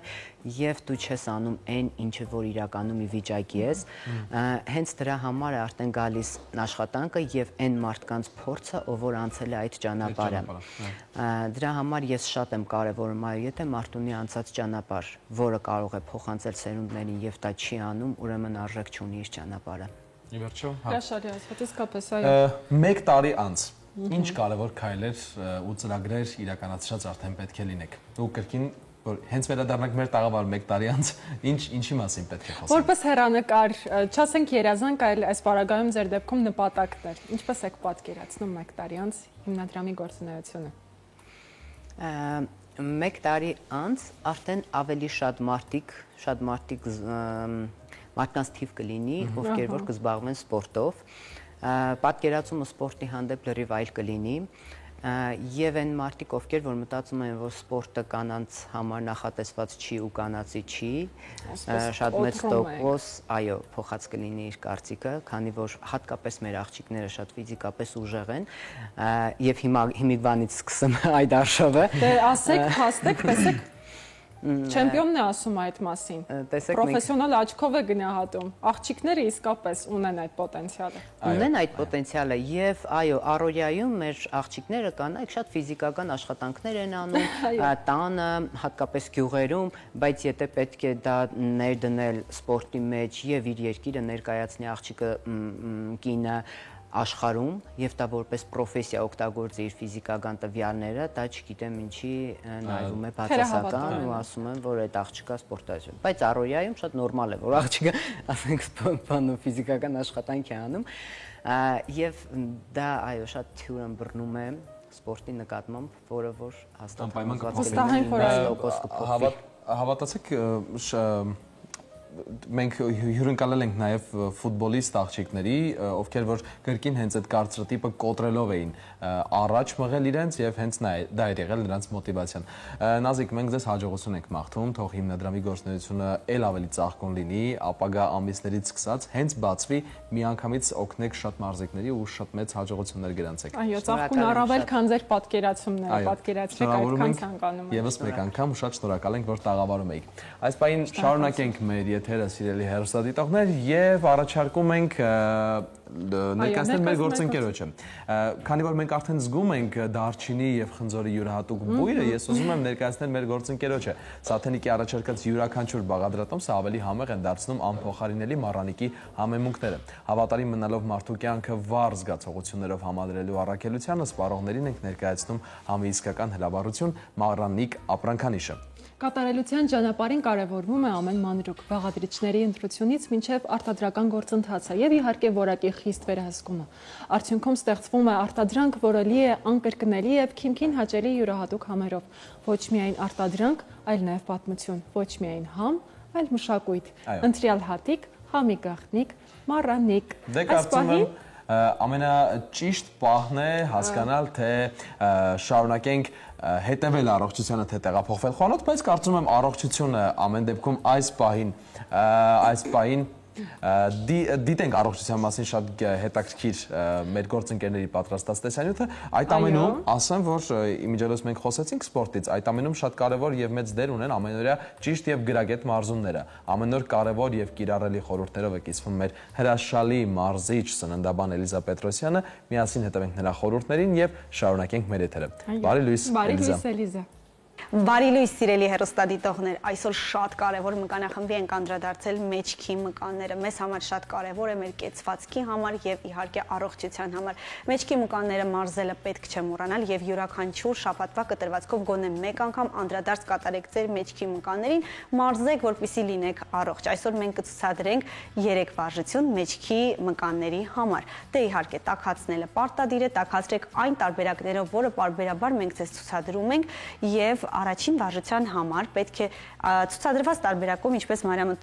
եւ դու չես անում այն, ինչը որ իրականում ի վիճակի ես, հենց դրա համար է արդեն գալիս աշխատանքը եւ այն մարդկանց փորձը, ով որ անցել է այդ ճանապարհը։ Դրա համար ես շատ եմ կարևորում, այո, եթե մարդ ունի անցած ճանապարհ, որը կարող է փոխանցել սերունդներին եւ դա չի անում, ուրեմն արժեք չունի իր ճանապարհը։ Ի վերջո, Հրաշալի ասված, իսկապես այո։ 1 տարի անց ինչ կարևոր քայլեր ու ծրագրեր իրականացրած արդեն պետք է լինեք։ Ու կրկին որ հենց վերադառնանք մեր տաղավար 1 տարի անց, ինչի մասին պետք է խոսենք։ Որպես հեռանկար, չասենք երազանք, այլ այս պարագայում ձեր դեպքում նպատակներ։ Ինչպես եք պատկերացնում 1 տարի անց հիմնադրամի գործունեությունը։ 1 տարի անց արդեն ավելի շատ մարդկանց թիվ կլինի, ովքեր որ կզբաղվեն սպորտով, պատկերացումը սպորտի հանդեպ լրիվ այլ կլինի, եւ այն մարդիկ, ովքեր որ մտածում են, որ սպորտը կանանց համար նախատեսված չի ու կանացի չի, շատ մեծ տոկոս, այո, փոխած կլինի իր կարծիքը, քանի որ հատկապես մեր աղջիկները շատ ֆիզիկապես ուժեղ են, եւ հիմիկվանից սկսեմ այդ արշավը։ Դե ասեք, փաստեք, տեսեք Չեմպիոնն է ասում այդ մասին։ Պրոֆեսիոնալ աչքով է գնահատում։ Աղջիկները իսկապես ունեն այդ պոտենցիալը։ Ունեն այդ պոտենցիալը եւ այո, առօրյայում մեր աղջիկները կանայք շատ ֆիզիկական աշխատանքներ են անում, տանը, հատկապես գյուղերում, բայց եթե պետք է դա ներդնել սպորտի մեջ եւ իր երկիրը ներկայացնի աղջիկը կինը աշխարհում եւ դա որպես պրոֆեսիա օգտագործի իր ֆիզիկական տվյալները, դա չգիտեմ ինչի նայվում է բացասական ու ասում են, որ այդ աղջիկա սպորտայություն։ Բայց առօրյայում շատ նորմալ է, որ աղջիկը, ասենք, բանո ֆիզիկական աշխատանք է անում եւ դա այո, շատ թյուր ըմբռնում է սպորտի նկատմամբ, որը որ հաստատ հավատացեք մենք հյուրընկալել ենք նաև ֆուտբոլիստ աղջիկների, ովքեր որ կրկին հենց այդ կարծրատիպը կոտրելով էին առաջ մղել իրենց եւ հենց դա էր եղել նրանց մոտիվացիան։ Նազիկ, մենք ձեզ հաջողություն ենք մաղթում, թող հիմնադրամի գործունեությունը ել ավելի ծաղկուն լինի, ապագա ամիսներից սկսած հենց բացվի, միանգամից օգնեք շատ մարզիկների ու շատ մեծ հաջողություններ գրանցեք։ Այո, ծաղկուն առավել քան ձեր պատկերացումները, պատկերացրեք այդքան ցանկանում եք։ Եվս մեկ անգամ շատ շնորհակալ ենք, որ տաղավարում եք։ Այս պահին շարունակենք մեր եթերը, սիրելի հեռուստադիտողներ, եւ առաջարկում ենք ներկայացնել մեր գործընկերոջը։ Քանի որ մենք արդեն զգում ենք դարչինի եւ խնձորի յուրահատուկ բույրը, ես ուզում եմ ներկայացնել մեր գործընկերոջը։ Սաթենիկի առաջարկած յուրաքանչյուր բաղադրատոմսը ավելի համեղ են դարձնում անփոխարինելի մառանիկի համեմունքները։ Հավատարիմ մնալով մարդու կյանքը վառ զգացողություններով համադրելու առաքելությանը, սպառողներին ենք ներկայացնում համիիսկական հրավառություն մառանիկ ապրանքանիշը։ Կատարելության ճանապարհին կարևորվում է ամեն մանրուք, բաղադրիչների ընտրությունից մինչև արտադրական գործընթացը եւ իհարկե որակի խիստ վերահսկումը։ Արդյունքում ստեղծվում է արտադրանք, որը լի է անկրկնելի եւ քիմքին հաճելի յուրահատուկ համերով։ Ոչ միայն արտադրանք, այլ նաեւ պատմություն, ոչ միայն համ, այլ մշակույթ։ Ընտրյալ հատիկ, համի գաղտնիք, մառանիկ։ Դե կարծում եմ ամենաճիշտ պահն է հասկանալ, թե շարունակենք հետևել առողջությանը, թե տեղափոխվել խոհանոց, բայց կարծում եմ առողջությունը ամեն դեպքում այս պահին դիտենք առողջության մասին շատ հետաքրքիր մեր գործընկերների պատրաստած տեսանյութը, այդ ամենում ասեմ, որ իմիջիայլոց մենք խոսեցինք սպորտից, այդ ամենում շատ կարևոր եւ մեծ դեր ունեն ամենօրյա ճիշտ եւ գրագետ մարզումները։ Ամեն օր կարևոր եւ կիրառելի խորհուրդներով է կիսվում մեր հրաշալի մարզիչ սննդաբան Էլիզա Պետրոսյանը, միասին հետևենք նրա խորհուրդներին եւ շարունակենք մեր եթերը։ Բարի լույս, Էլիզա։ Բարի լույս, սիրելի հեռուստադիտողներ, այսօր շատ կարևոր մկանախմբի ենք անդրադարձել մեջքի մկանները։ Մեզ համար շատ կարևոր է մեր կեցվածքի համար եւ իհարկե առողջության համար։ Մեջքի մկանները մարզելը պետք չէ մոռանալ եւ յուրաքանչյուր շաբաթվա կտրվածքով գոնե մեկ անգամ անդրադարձ կատարեք ձեր մեջքի մկաններին, մարզեք, որպեսզի լինեք առողջ։ Այսօր մենք կցուցադրենք 3 վարժություն մեջքի մկանների համար։ Դե իհարկե տաքացնելը պարտադիր է, տաքացրեք այն տարբերակներով, որը պարբերաբար մենք ձեզ ցուցադրում ենք եւ առաջին վարժության համար պետք է ցուցադրված տարբերակով, ինչպես Մարիամը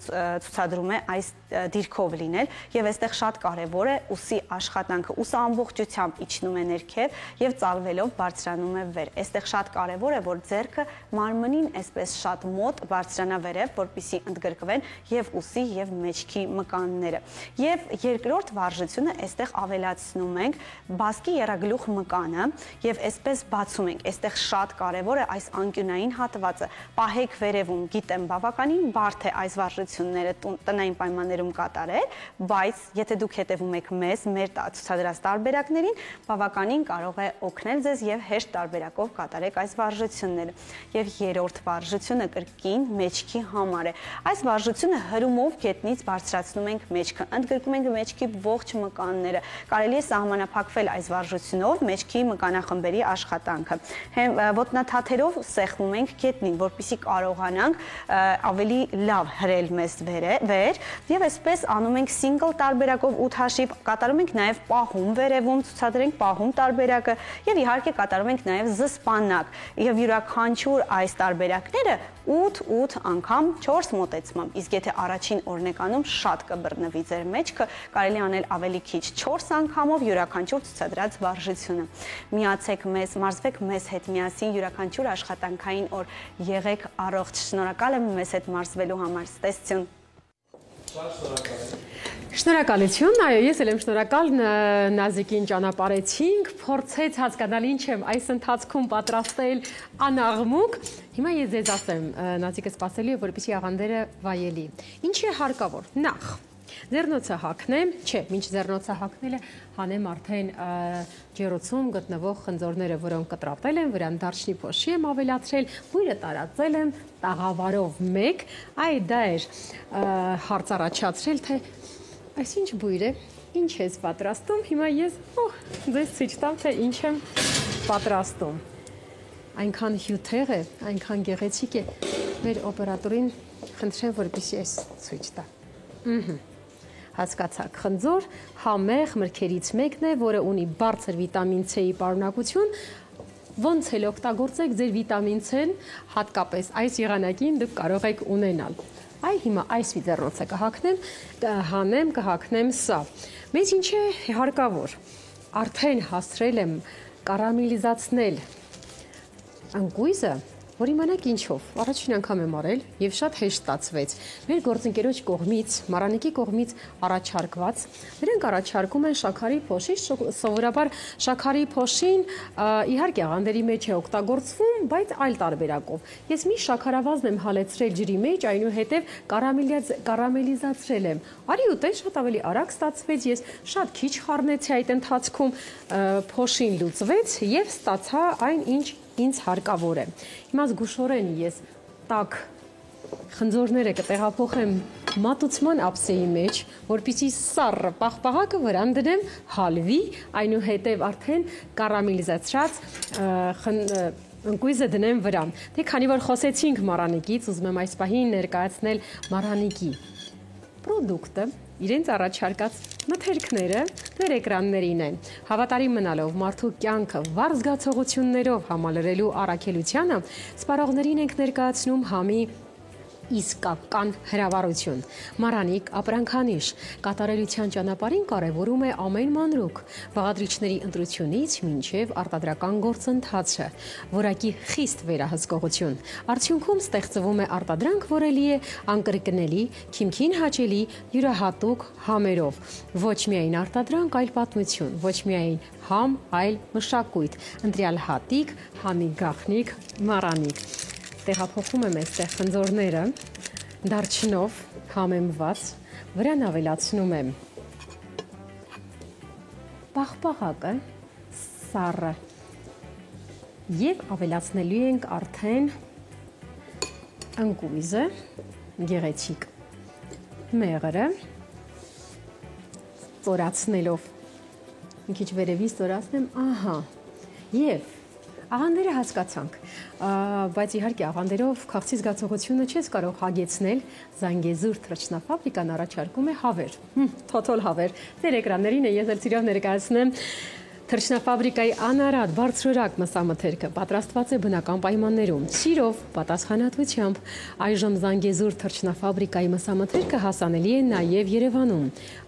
ցուցադրում է, այս դիրքով լինել, եւ այստեղ շատ կարեւոր է ուսի աշխատանքը, ուսը ամբողջությամբ իջնում է ներքև եւ ծալվելով բարձրանում է վեր։ Այստեղ շատ կարեւոր է, որ ձեռքը մարմնին այսպես շատ մոտ բարձրանա վերև, որպեսզի ընդգրկվեն եւ ուսի եւ մեջքի մկանները։ Եվ երկրորդ վարժությունը այստեղ ավելացնում ենք բասկի եռագլուխ մկանը եւ այսպես բացում ենք։ Այստեղ շատ կարեւոր է այս անկյունային հատվածը պահեք վերևում, գիտեմ բավականին բարդ է այս վարժությունները տնային պայմաններում կատարել, բայց եթե դուք հետևում եք մեզ, մեր ցուցադրած տարբերակներին, բավականին կարող է օգնել ձեզ եւ հեշտ տարբերակով կատարեք այս վարժությունները։ Եվ երրորդ վարժությունը կրկին մեջքի համար է։ Այս վարժությունը հրումով գետնից բարձրացնում ենք մեջքը, ընդգրկում ենք մեջքի ողջ մկանները։ Կարելի է սահմանափակվել այս վարժությունով մեջքի մկանախմբերի աշխատանքը։ Ոտնաթաթերով սեղմում ենք գետնին, որպեսզի կարողանանք ավելի լավ հրել մեզ վեր եւ այսպես անում ենք single տարբերակով 8 հաշիվ, կատարում ենք նաեւ պահում վերևում, ցուցադրենք պահում տարբերակը եւ իհարկե կատարում ենք նաեւ զսպանակ եւ յուրաքանչյուր այս տարբերակները 8 անգամ 4 մոտեցմամբ, իսկ եթե առաջին օրն եք անում, շատ կբռնվի ձեր մեջքը, կարելի անել ավելի քիչ 4 անգամով յուրաքանչյուր ցուցադրած վարժությունը։ Միացեք մեզ, մարզվեք մեզ հետ միասին յուրաքանչյուր աշխատանքային օր, եղեք առողջ։ Շնորհակալ եմ մեզ հետ մարզվելու համար։ Ստեսություն։ Շնորհակալություն, այո, ես էլ եմ շնորհակալ, Նազիկին ճանապարհեցինք, փորձեց հասկանալ ինչ եմ այս ընթացքում պատրաստել անաղմուկ։ Հիմա ես ձեզ ասեմ, Նազիկը սպասելի է, որպեսզի աղանդերը վայելի։ Ինչ է հարկավոր։ Նախ ձեռնոցը հագնեմ, չէ, մինչ ձեռնոցը հագնելը հանեմ արդեն ջեռոցում գտնվող խնձորները, որոնք կտրատել են, վրան դարչնի փոշի եմ ավելացրել, բույրը տարածել եմ տաղավարով 1, այ դա էր հարց առաջացրել, թե այսինչ բույր է, ինչ ես պատրաստում, հիմա ես ձեզ ցույց տամ, թե ինչ եմ պատրաստում։ Այնքան հյութեղ է, այնքան գեղեցիկ է, մեր օպերատորին խնդրեմ, որպեսզի այս ցույց տա։ Հասկացաք, խնձոր համեղ մրգերից մեկն է, որը ունի բարձր վիտամին C-ի պարունակություն, ոնց էլ օգտագործեք ձեր վիտամին C-ն, հատկապես այս եղանակին դուք կարող եք ունենալ։ Այ հիմա այս ձեռնոցը կհագնեմ, հանեմ, կհագնեմ սա։ Մեզ ինչ է հարկավոր։ Արդեն հասցրել եմ կարամելիզացնել ընկույզը, որ իմանաք ինչով, առաջին անգամ եմ արել եւ շատ հեշտ ստացվեց։ Մեր գործընկերոջ կողմից, Մարանիկի կողմից առաջարկված, նրանք առաջարկում են շաքարի փոշի, սովորաբար շաքարի փոշին իհարկե աղանդերի մեջ է օգտագործվում, բայց այլ տարբերակով։ Ես մի շաքարավազն եմ հալեցրել ջրի մեջ, այնուհետև կարամելիզացրել եմ։ Արի ուտել, շատ ավելի արագ ստացվեց, ես շատ քիչ խառնեցի այդ ընթացքում, փոշին լուծվեց եւ ստացա այն, ինչ ինձ հարկավոր է։ Հիմա զգուշորեն ես տաք խնձորները կտեղափոխեմ մատուցման ափսեի մեջ, որպեսզի սառը պաղպաղակը վրան դնեմ, հալվի, այնուհետև արդեն կարամելիզացրած ընկույզը դնեմ վրան։ Դե քանի որ խոսեցինք Մարանիկից, ուզում եմ այս պահին ներկայացնել Մարանիկի պրոդուկտը, իրենց առաջարկած մթերքները ձեր էկրաններին են։ Հավատարիմ մնալով մարդու կյանքը վառ զգացողություններով համալրելու առաքելությանը, սպառողներին ենք ներկայացնում համի իսկական հրավառություն։ Մարանիկ ապրանքանիշ կատարելության ճանապարհին կարևորում է ամեն մանրուք, բաղադրիչների ընտրությունից մինչև արտադրական գործընթացը, որակի խիստ վերահսկողություն։ Արդյունքում ստեղծվում է արտադրանք, որը լի է անկրկնելի, քիմքին հաճելի, յուրահատուկ համերով։ Ոչ միայն արտադրանք, այլ պատմություն, ոչ միայն համ, այլ մշակույթ։ Ընտրյալ հատիկ, համի գաղտնիք, Մարանիկ։ Տեղափոխում եմ այստեղ խնձորները, դարչնով համեմված, վրան ավելացնում եմ պաղպաղակը, սառը եւ ավելացնելու ենք արդեն ընկույզը, գեղեցիկ մեղրը, ծորացնելով, մի քիչ վերևից ծորացնեմ, ահա, եւ աղանդերը հասկացանք, բայց իհարկե աղանդերով քաղցի զգացողությունը չես կարող հագեցնել, Զանգեզուր թռչնաֆաբրիկան առաջարկում է հավեր, թոթոլ հավեր, ձեր էկրաններին է, ես էլ սիրով ներկայացնեմ Թռչնաֆաբրիկայի անարատ բարձրորակ մսամթերքը պատրաստված է բնական պայմաններում, սիրով, պատասխանատվությամբ։ Այժմ Զանգեզուր թռչնաֆաբրիկայի մսամթերքը հասանելի է նաև Երևանում։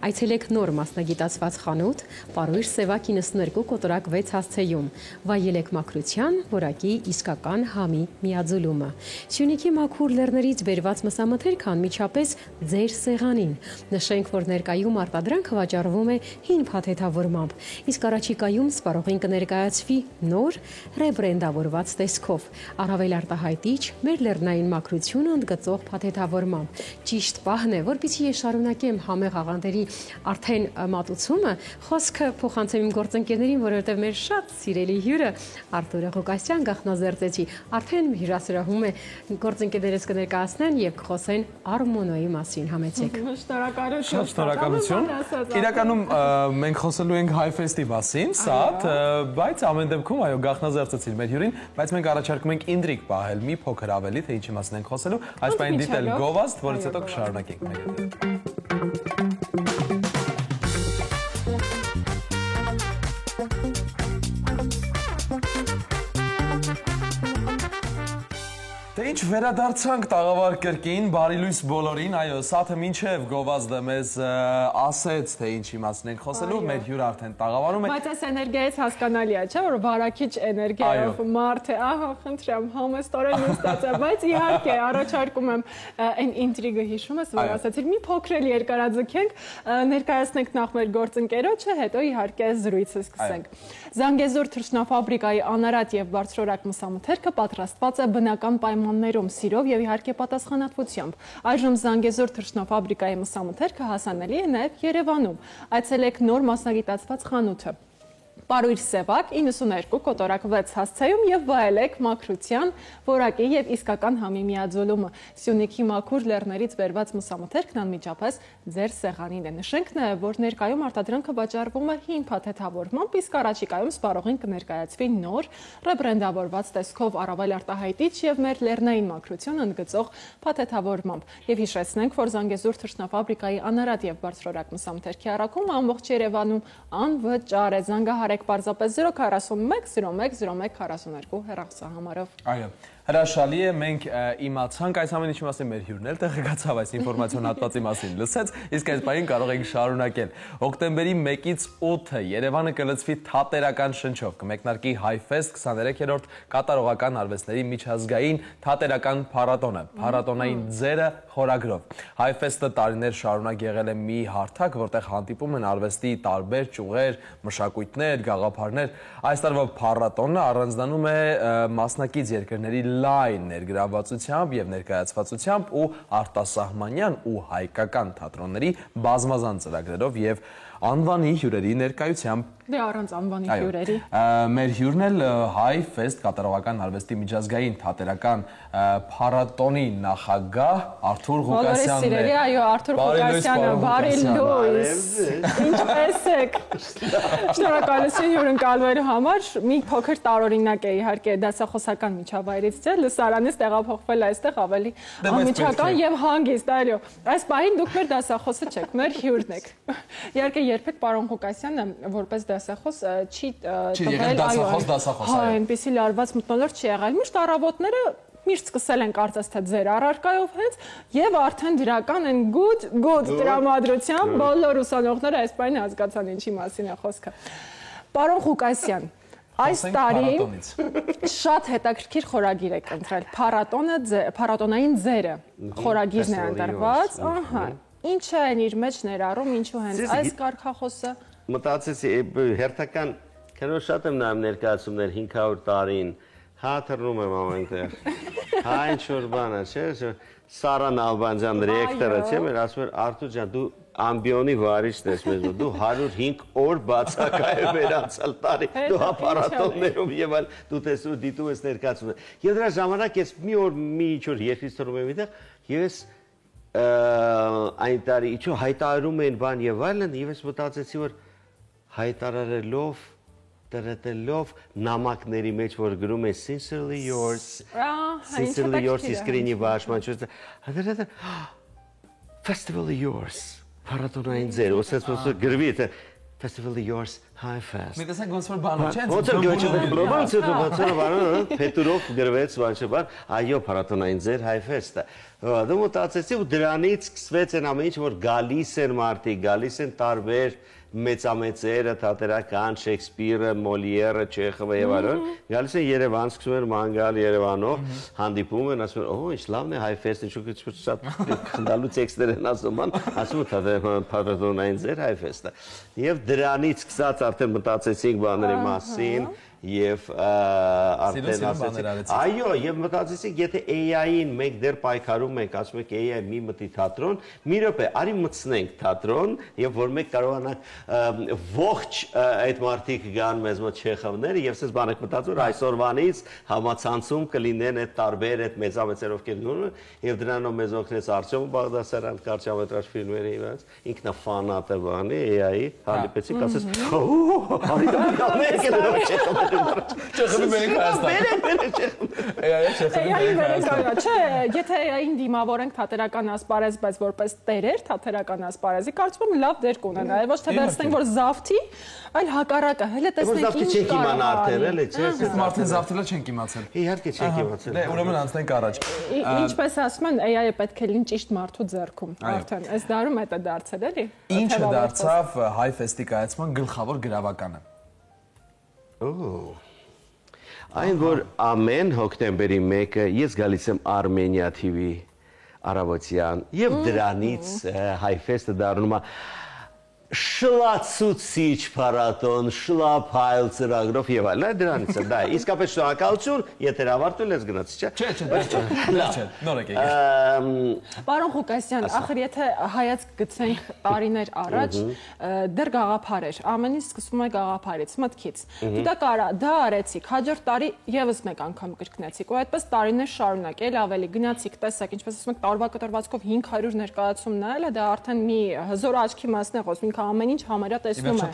Այցելեք նոր մասնագիտացված խանութ, Պարույր Սևակ 92 կոտորակ 6 հասցեում։ Վայելեք մաքրության, որակի իսկական համի միաձուլումը։ Սյունիքի մաքուր լեռներից բերված մսամթերքը անմիջապես ձեր սեղանին։ Նշենք, որ ներկայում արտադրանքը վաճառվում է հին փաթեթավորմամբ, իսկ առաջիկայում սպառողին կներկայացվի նոր ռեբրենդավորված տեսքով, առավել արտահայտիչ, մեր լեռնային մաքրությունը ընդգծող փաթեթավորմամբ։ Ճիշտ պահն է, որպեսզի ես շարունակեմ համեղ աղանդերի արդեն մատուցումը, խոսքը փոխանցեմ իմ գործընկերներին, որովհետև մեր շատ սիրելի հյուրը Արթուր Ղուկասյան գաղտնազերծեցի, արդեն հյուրասրահում է, գործընկերներս կներկայացնեն եւ կխոսեն Արմոնոյի մասին, համեցեք։ Շատ շնորհակալություն։ Իրականում մենք խոսելու ենք HiFest-ի մասին, սատ, բայց ամեն դեպքում այո, գաղտնազերծեցին մեր հյուրին, բայց մենք առաջարկում ենք ինտրիգ պահել մի փոքր ավելի, թե ինչի մասին ենք խոսելու, այս պահին դիտել գովազդ, որից հետո կշարունակենք մեր հետ։ Դե ինչ վերադարձանք տաղավար կրկին, բարի լույս բոլորին, այո, Սաթը մինչև գովազդը մեզ ասեց, թե ինչի մասին ենք խոսելու, մեր հյուրը արդեն տաղավարում է։ Բայց այս էներգիայից հասկանալի է, չէ՞, որ վարակիչ էներգիայով մարդ է, ահա, խնդրեմ, համեստորեն նստած է, բայց իհարկե առաջարկում եմ այն ինտրիգը հիշում ես, որ ասացիր, մի փոքր էլ երկարաձգենք, ներկայացնենք նախ մեր գործընկերոջը, հետո իհարկե զրույցը սկսենք։ Զանգեզուր թռչնաֆաբրիկայի անարատ եւ բարձրորակ մսամթերքը պատրաստված է բնական պայմաններում, սիրով եւ իհարկե պատասխանատվությամբ։ Այժմ Զանգեզուր թռչնաֆաբրիկայի մսամթերքը հասանելի է նաեւ Երևանում։ Այցելեք նոր մասնագիտացված խանութը Պարույր Սևակ 92 կոտորակ 6 հասցեում եւ վայելեք մաքրության, որակի եւ իսկական համի միաձուլումը։ Սյունիքի մաքուր լեռներից բերված մսամթերքն անմիջապես ձեր սեղանին է։ Նշենք նաեւ, որ ներկայում արտադրանքը վաճառվում է հին փաթեթավորմամբ, իսկ առաջիկայում սպառողին կներկայացվի նոր ռեբրենդավորված տեսքով, առավել արտահայտիչ եւ մեր լեռնային մաքրությունը ընդգծող փաթեթավորմամբ։ Եվ հիշեցնենք, որ Զանգեզուր թռչնաֆաբրիկայի անարատ եւ բարձրորակ մսամթերքի առաքումը ամբողջ Երևանում անվճար է։ Զանգահարեք պարզապես 041 01 01 42 հեռախոսահամարով։ Այո, հրաշալի է, մենք իմացանք այս ամեն ինչի մասին, մեր հյուրն էլ տեղեկացավ այս ինֆորմացիոն հատվածի մասին, լսեց, իսկ այս պահին կարող ենք շարունակել։ Հոկտեմբերի 1-ից 8-ը Երևանը կլցվի թատերական շնչով, կմեկնարկի HiFest 23-րդ կատարողական արվեստների միջազգային թատերական փառատոնը, փառատոնային ձերը խորագրով։ HiFest-ը տարիներ շարունակ եղել է մի հարթակ, որտեղ հանդիպում են արվեստի տարբեր ճյուղեր, մշակույթներ, գաղափարներ։ Այս տարվա փառատոնը առանձնանում է մասնակից երկրների լայն ներգրավվածությամբ եւ ներկայացվածությամբ ու արտասահմանյան ու հայկական թատրոնների բազմազան ծրագրերով եւ անվանի հյուրերի ներկայությամբ։ Դե առանց անվանի հյուրերի։ Մեր հյուրն էլ HiFest կատարողական արվեստի միջազգային թատերական փառատոնի նախագահ Արթուր Ղուկասյանն է։ Այո, Արթուր Ղուկասյանը, բարի լույս։ Ինչպե՞ս եք։ Շնորհակալություն հյուրընկալվելու համար։ Մի փոքր տարօրինակ է իհարկե դասախոսական միջավայրից, չէ՞, լսարանից տեղափոխվել այստեղ ավելի անմիջական եւ հանգիստ, այո։ Այս պահին դուք մեր դասախոսը չեք, մեր հյուրն եք։ Իհարկե երբեք պարոն Ղուկասյանը որպես դասախոս չի տվել, այո, այնպեսի լարված մթնոլորտ չի եղել։ Միշտ առավոտները միշտ սկսել են կարծես թե ձեր առարկայով հենց եւ արդեն դրական են good տրամադրությամբ բոլոր ուսանողները այս բանը հասկացան ինչի մասին է խոսքը։ Պարոն Ղուկասյան, այս տարի շատ հետաքրքիր խորագիր եք ընտրել։ Փառատոնային ձերը խորագիրն է ընտրված, ահա։ Ինչ է իր մեջ ներառում, ինչու հենց այս կարգախոսը։ Մտածեցի հերթական քանոր շատ եմ նայում ներկայացումներ 500 տարին, հա թռնում եմ ամենտեղ, հա ինչ-որ բան է, չէ, Սարան Ալբանյան ռեկտորը, չէ, մեր ասում էր Արթուր ջան, դու ամբիոնի վարիչն ես մեզ, դու 105 օր բացակայ վերացալ տարի, դու հապարատոններում եւ այլ, դու տեսու դիտում ես ներկայացումներ։ Եվ դրա ժամանակ ես մի օր մի ինչ-որ երկրից թռնում եմ այդտեղ, ես այն տարի ինչու հայտարարում էին բան եւ այլն, եւ ես մտածեցի, որ հայտարարելով տրտելով նամակների մեջ որ գրում է sincerely yours, sincerely yours իսկրինի բաշխման չուս, festival yours, փառատոնային ձեր, ոսած գրվի Festival yours Հայֆեստ։ Մի տեսեք ոնց որ բանո չեն։ Ոնց որ Պետրով գրվեց բանջաբար, այո, փառատոնային ձեր Հայֆեստը։ Դու մտածեցի ու դրանից սկսվեց այն ամեն ինչ, որ գալիս են մարդիկ, գալիս են տարբեր մեծամեծերը, թատերական, Շեքսպիրը, Մոլիերը, Չեխովը եւ այլն, գալիս են Երևան, սկսում են ման գալ Երևանով, հանդիպում են, ասում են, «Օ, ինչ լավն է Հայֆեստը, ինչու՞ շատ խնդալու տեքստեր են ասում փառատոնային ձեր Հայֆեստը»։ Եվ դրանից սկսած արդեն մտածեցինք բաների մասին եւ արդեն ասեցինք այո եւ մտածեցինք եթե AI-ին մենք դեռ պայքարում ենք ասում ենք AI մի մտի թատրոն մի րոպե արի մտցնենք թատրոն եւ որ մենք կարողանանք ողջ այդ մարդիկ գան մեզ մոտ Չեխովները եւ ասես բան եք մտածում այսօրվանից համացանցում կլինեն այդ տարբեր այդ մեծամեծեր ովքեր նույնը եւ դրանով մեզ օգնեց Արտյոմ Բաղդասարյան կարճամետրաժ ֆիլմերի իրանց ինքնա ֆանատ է բանի AI-ի հանդիպեցինք ասես արի դա Չեխովի մենիկ Հայաստան։ AI-ի վերականգնա, չէ, եթե AI-ին դիմավորենք թատերական ասպարեզ, բայց որպես տերեր թատերական ասպարեզի, կարծում եմ լավ դեր կունենա, ոչ թե վերցնենք որ զավթի, այլ հակառակը, հələ տեսնենք ինչ կարող է։ Մարդը զավթելը չենք իմացել։ Իհարկե չենք իմացել։ Դե ուրեմն անցնենք առաջ։ Ինչպես ասում են, AI-ը պետք է լինի ճիշտ մարդու ձեռքում, արդեն այս դարում է դա դարձել, էլի։ Ինչը դարձավ Հայֆեստի կայացման գլխավոր գրավականը։ Այն որ ամեն հոկտեմբերի 1-ը ես գալիս եմ Armenia TV առավոտյան եւ դրանից Հայֆեստը դառնում է շլացուցիչ փառատոն, շլափայլ ծրագրով եւ այլն, դրանից է դա։ Իսկապես շնորհակալություն, եթե ավարտվել ես գնացի, չէ։ Չէ, նոր եկեք։ Պարոն Ղուկասյան, ախր եթե հայացք գցենք տարիներ առաջ, դեռ գաղափար էր, ամեն ինչ սկսվում է գաղափարից, մտքից։ Դա արեցիք, հաջորդ տարի եւս մեկ անգամ կրկնեցիք, ու այդպես տարիներ շարունակ, էլ ավելի գնացիք, տեսակ, ինչպես ասում եք, տարվա կտրվածքով 500 ներկայացում նայելը, դա արդեն մի հզոր աչքի մասն է խոսում, ամեն ինչ համարյա տեսնում է։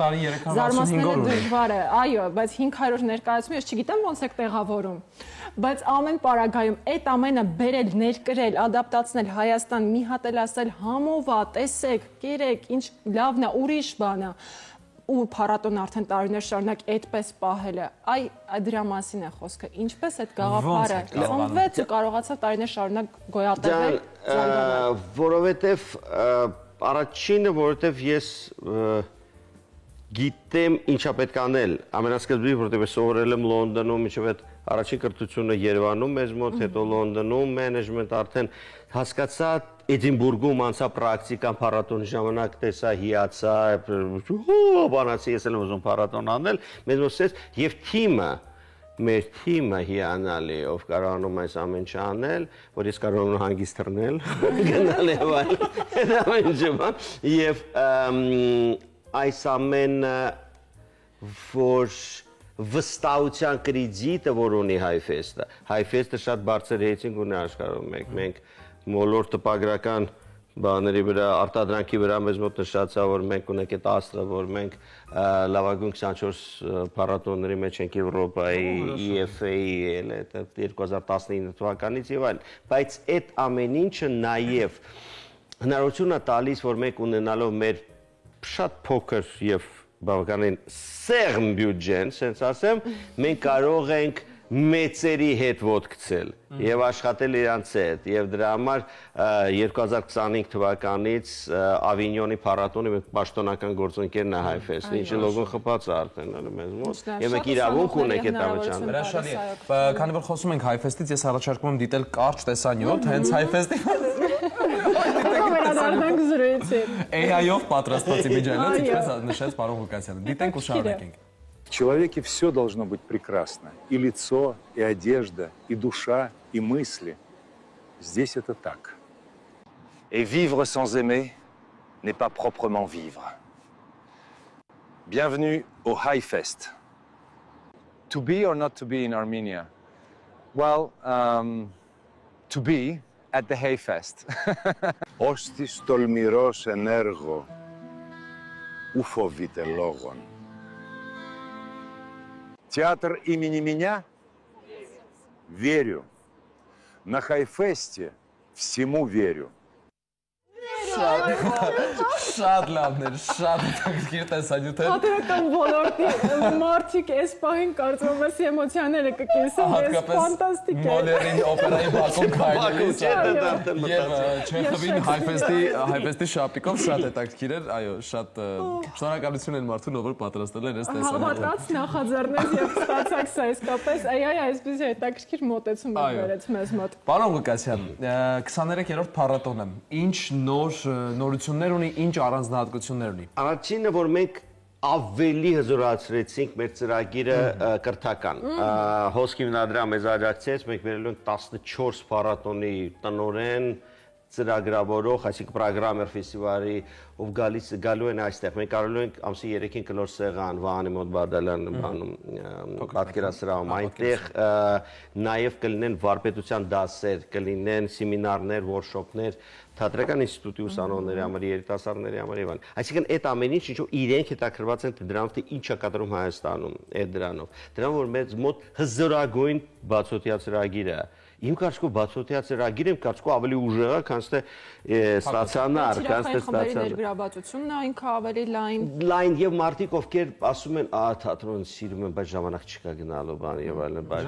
Զարմացնելը դժվար է, այո, բայց 500 ներկայացում ես չգիտեմ ոնց եք տեղավորում։ Բայց ամեն պարագայում այդ ամենը բերել, ներկրել, ադապտացնել Հայաստան, մի հատ էլ ասել համովա, տեսեք, կերեք, ինչ լավն է, ուրիշ բան է։ Ու փառատոն արդեն տարիներ շարունակ այդպես պահելը, դրա մասին է խոսքը, ինչպես այդ գաղափարը ծնվեց ու կարողացավ տարիներ շարունակ գոյատևել, զարգանալ։ Որովհետև առաջինը, որովհետև ես գիտեմ ինչա պետք անել, ամենասկզբից, որովհետև ես սովորել եմ Լոնդոնում, մինչև այդ առաջին կրթությունը Երևանում մեզ մոտ, հետո Լոնդոնում մենեջմենտ արդեն հասկացա Էդինբուրգում անցա պրակտիկան փառատոնի ժամանակ տեսա հիացա, բանացի ես եմ ուզում փառատոն անել, մեզ մոտ ասեց եւ մեր թիմը հիանալի, ով կարողանում այս ամեն ինչ անել, որ ես կարողանում հանգիստ թռնել, գնալ եւ այլն, ամեն ինչ, եւ այս ամենը որ վստահության կրեդիտը որ ունի Հայֆեստը շատ բարձր ռեյտինգ ունի աշխարհում, մենք մոլոր տպագրական բաների վրա, արտադրանքի վրա մեզ մոտ նշացա, որ մենք ունենք այդ աստղը, որ մենք լավագույն 24 փառատոների մեջ ենք Եվրոպայի, EFA-ի, 2019 թվականից եւ այլն, բայց այդ ամեն ինչը նաեւ հնարավորություն է տալիս, որ մենք ունենալով մեր շատ փոքր եւ բավականին սեղմ բյուջեն, ասենց ասեմ, մենք կարող ենք մեծերի հետ ոտքցել եւ աշխատել իրանց հետ եւ դրա համար 2025 թվականից Ավինյոնի փառատոնի մենք պաշտոնական գործընկերն է Հայֆեստը, ինչը լոգոն խփած է արդեն մեզ մոտ եւ մենք իրավունք ունենք այդ ավճանը։ Հրաշալի է։ Քանի որ խոսում ենք Հայֆեստից, ես առաջարկում եմ դիտել կարճ տեսանյութ հենց Հայֆեստի վերադառնանք զրույցին։ AI-ով պատրաստված իմիջայլոց, ինչպես նշեց պարոն Ղուկասյանը։ Դիտենք ու շարունակենք։ В человеке все должно быть прекрасно. И лицо, и одежда, и душа, и мысли. Здесь это так. Et vivre sans aimer n'est pas proprement vivre. Bienvenue au Highfest. To be or not to be in Armenia? Well, to be at the Highfest. Όστις τολμηρός εν έργο, ου φοβείται λόγων. Театр имени меня? Верю. На Хайфесте всему верю. Շատ լավն էր, շատ հետաքրքիր տեսանյութ էր։ Պատերական ոլորտի մարդիկ այս պահին կարծում եմ էմոցիաները կկիսեն, այս ֆանտաստիկ է։ Մոլերին օպերայի բակում քայլելիս եւ Չեխովին Հայֆեստի շապիկով շատ հետաքրքիր էր, այո, շատ շնորհակալություն են մարդուն, որ պատրաստել էր այս տեսանյութը։ Հավատաց նախաձեռնեց եւ ստացաք սա իսկապես AI այսպես հետաքրքիր մոտեցում է բերեց մեզ մոտ։ Պարոն Ղուկասյան, 23-րդ փառատոնը ինչ նորություններ ունի, ինչ առանձնահատկություններ ունի։ Առաջինը, որ մենք ավելի հզորացրեցինք մեր ծրագիրը կրթական։ Հոսքի հիմնադրամը մեզ աջակցեց, մենք վերել ենք 14 փառատոնի տնօրեն, ծրագրավորող, այսինքն պրոգրամեր ֆեստիվալի, ով գալու են այստեղ։ Մենք կարելու ենք ամսի 3-ին կլոր սեղան, Վահանի մոտ Բադալյան բանում, պատկերասրահում, այնտեղ նաև կլինեն վարպետության դասեր, կլինեն սեմինարներ, workshop-ներ, թատրական ինստիտուտի ուսանողների համար, երիտասարդների համար եւ այլն։ Այսինքն այդ ամեն ինչ ինչու իրենք հետաքրված են դրանով, թե ինչ է կատարում Հայաստանում այդ դրանով։ Դրանով որ մեծ մոտ հզորագույն բացօթյա ծրագիր է։ Իմ կարծիքով բացօթյա ծրագիրը իմ կարծիքով ավելի ուժեղ է, քան թե ստացիոնար, քան թե ստացիոնար։ Ներգրավվածությունն է ինքը ավելի լայն։ Լայն եւ մարդիկ ովքեր ասում են, թատրոն սիրում եմ, բայց ժամանակ չկա գնալու բան եւ այլն, բայց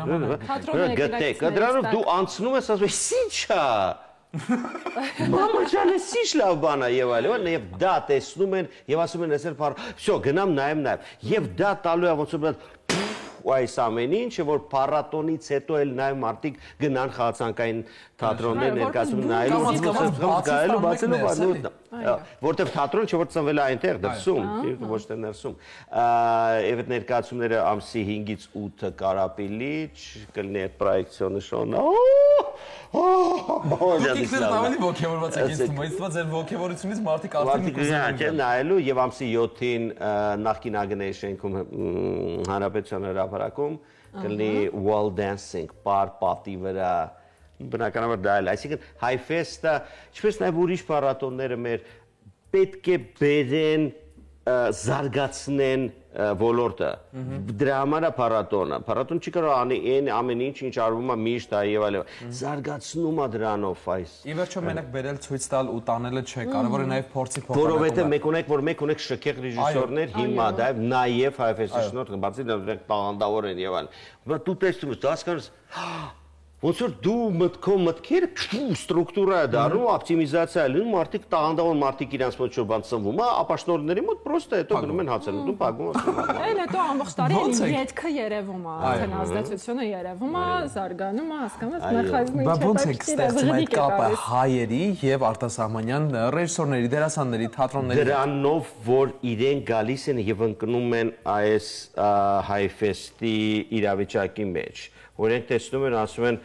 գտեք, դրանով դու անցնում ես, ասում ես, ի՞նչ է։ Մամա ջան, էս ի՞նչ լավ բան է եւ այլն, եւ դա տեսնում են եւ ասում են, «Էսեր փառ, всё, գնամ նայեմ նաեւ»։ Եվ դա տալու է ոնց որ այս ամեն ինչը, որ փառատոնից հետո էլ նաեւ մարդիկ գնան խաղացանկային թատրոններ ներկայացում նայելու, գալու, բացելու բան։ Որտեվ թատրոն չէ որ ծնվել է այնտեղ դրսում, ոչ թե ներսում։ Եվ այդ ներկայացումները ամսի 5-ից 8-ը Կարապիլիչ, կլինի այդ պրոյեկցիոնը շոնը։ Դուք ավելի ոգևորված եք ինձ թվում, ինձ թվում է ձեր ոգևորությունից մարդիկ արդեն կուզեն նայելու եւ ամսի 7-ին նախկին ագնեի շենքում Հանրապետության հրապարակում կլինի wall dancing, պար պատի վրա, բնականաբար դա էլ, այսինքն Հայֆեստը, ինչպես նաեւ ուրիշ փառատոնները մեր պետք է բերեն զարգացնեն ոլորտը։ Դրա համար է փառատոնը։ Փառատոն չի կարող անի այն ամեն ինչ, ինչ արվում է միշտ եւ այլն։ Զարգացնում է դրանով այս։ Ի վերջո մենակ բերել ցույց տալ ու տանելը չէ, կարևորը նաեւ փորձի փոխանակումը։ Որովհետեւ մեկ ունեք շքեղ ռեժիսորներ, հիմա դա նաեւ Հայֆեստի շնորհիվ, բացի դրանից տաղանդավոր են եւ այլն։ Բայց դու տեսնում ես, հասկանաս ոնց որ դու մտքերը ստրուկտուրա է դառնում, օպտիմիզացիա է լինում, մարդիկ տաղանդավոր մարդիկ իրանց մոտ շուտ բան ծնվում է, ապաշտորների մոտ պրոստը հետո գնում են հացել, դու փակում ես։ Էլ հետո ամբողջ տարի յետքը երևում է, արդեն ազդեցությունը երևում է, զարգանում է, հասկանում ես, մեխանիզմը ինչ է։ Ոնց է ստեղծում այդ կապը հայերի եւ արտասահմանյան ռեժիսորների, դերասանների, թատրոնների։ Դրանով որ իրեն գալիս են եւ ընկնում են այս Հայֆեստի իրավիճակի մեջ, որ են տեսնում են, ասում են,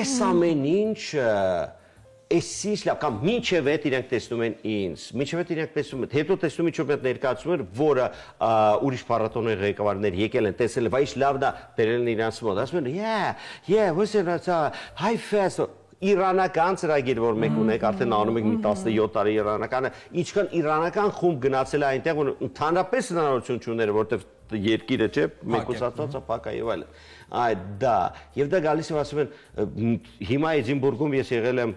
այս ամեն ինչը, այս ինչ լավ, կամ մինչև այդ իրենք տեսնում են ինձ, մինչև այդ իրենք տեսնում են, հետո տեսնում ինչ-որ մեկ ներկայացում են, որը ուրիշ փառատոնների ղեկավարներ եկել են, տեսել են, բայց լավ դա բերել են իրանց մոտ, ասում են, ո՞ւս է Հայֆեստ, իրանական ծրագիր, որ մենք ունենք, արդեն անում ենք մի 17 տարի իրանականը, ինչքան իրանական խումբ գնացել է այնտեղ, որ ընդհանրապես հնարավորություն չուներ, որտեղ երկիրը չէ, մեկուսացած է, փակա եւ այլն։ Այդ դա, եւ դա գալիս է ասում են, հիմա Էդինբուրգում ես եղել եմ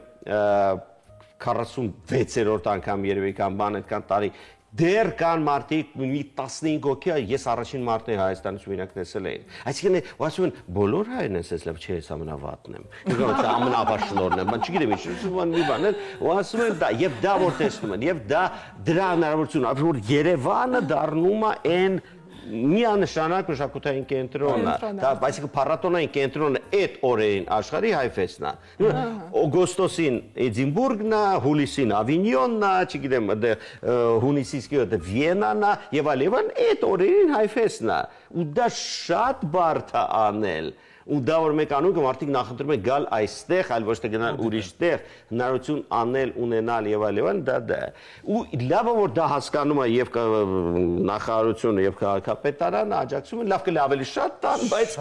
46-րդ անգամ երևի կամ բան այդքան տարի, դեռ կան մարդիկ մի 15 հոգի, ես առաջին մարդն եմ Հայաստանից ու իրանք տեսել էին։ Այսինքն ասում են, բոլոր հայերն են ասել, լավ չէ, ես ամենավատն եմ։ Ես ամենապաշտոնն եմ, բան չգիտեմ ինչ, մի բան էլ, ու ասում են դա, եւ դա որ տեսնում են, եւ դա դրա հնարավորությունը, որ Երևանը դառնում է այն միանշանակ մշակութային կենտրոնն է, դա այսինքն փառատոնային կենտրոնը այդ օրերին աշխարհի Հայֆեստն է։ Օգոստոսին Էդինբուրգն է, հուլիսին Ավինյոնն է, չգիտեմ, հունիսից Վիեննան է եւ այլն, այդ օրերին Հայֆեստն է։ Ու դա շատ բարդ է անել։ Ու դա որ մենք անում ենք, մարդիկ նախընտրում են գալ այստեղ, այլ ոչ թե գնալ ուրիշ տեղ, հնարավորություն անել, ունենալ եւ այլն, դա։ Ու լավը որ դա հասկանում է եւ նախարարությունը եւ քաղաքապետարանը աջակցում են, լավ կլինի ավելի շատ տան, բայց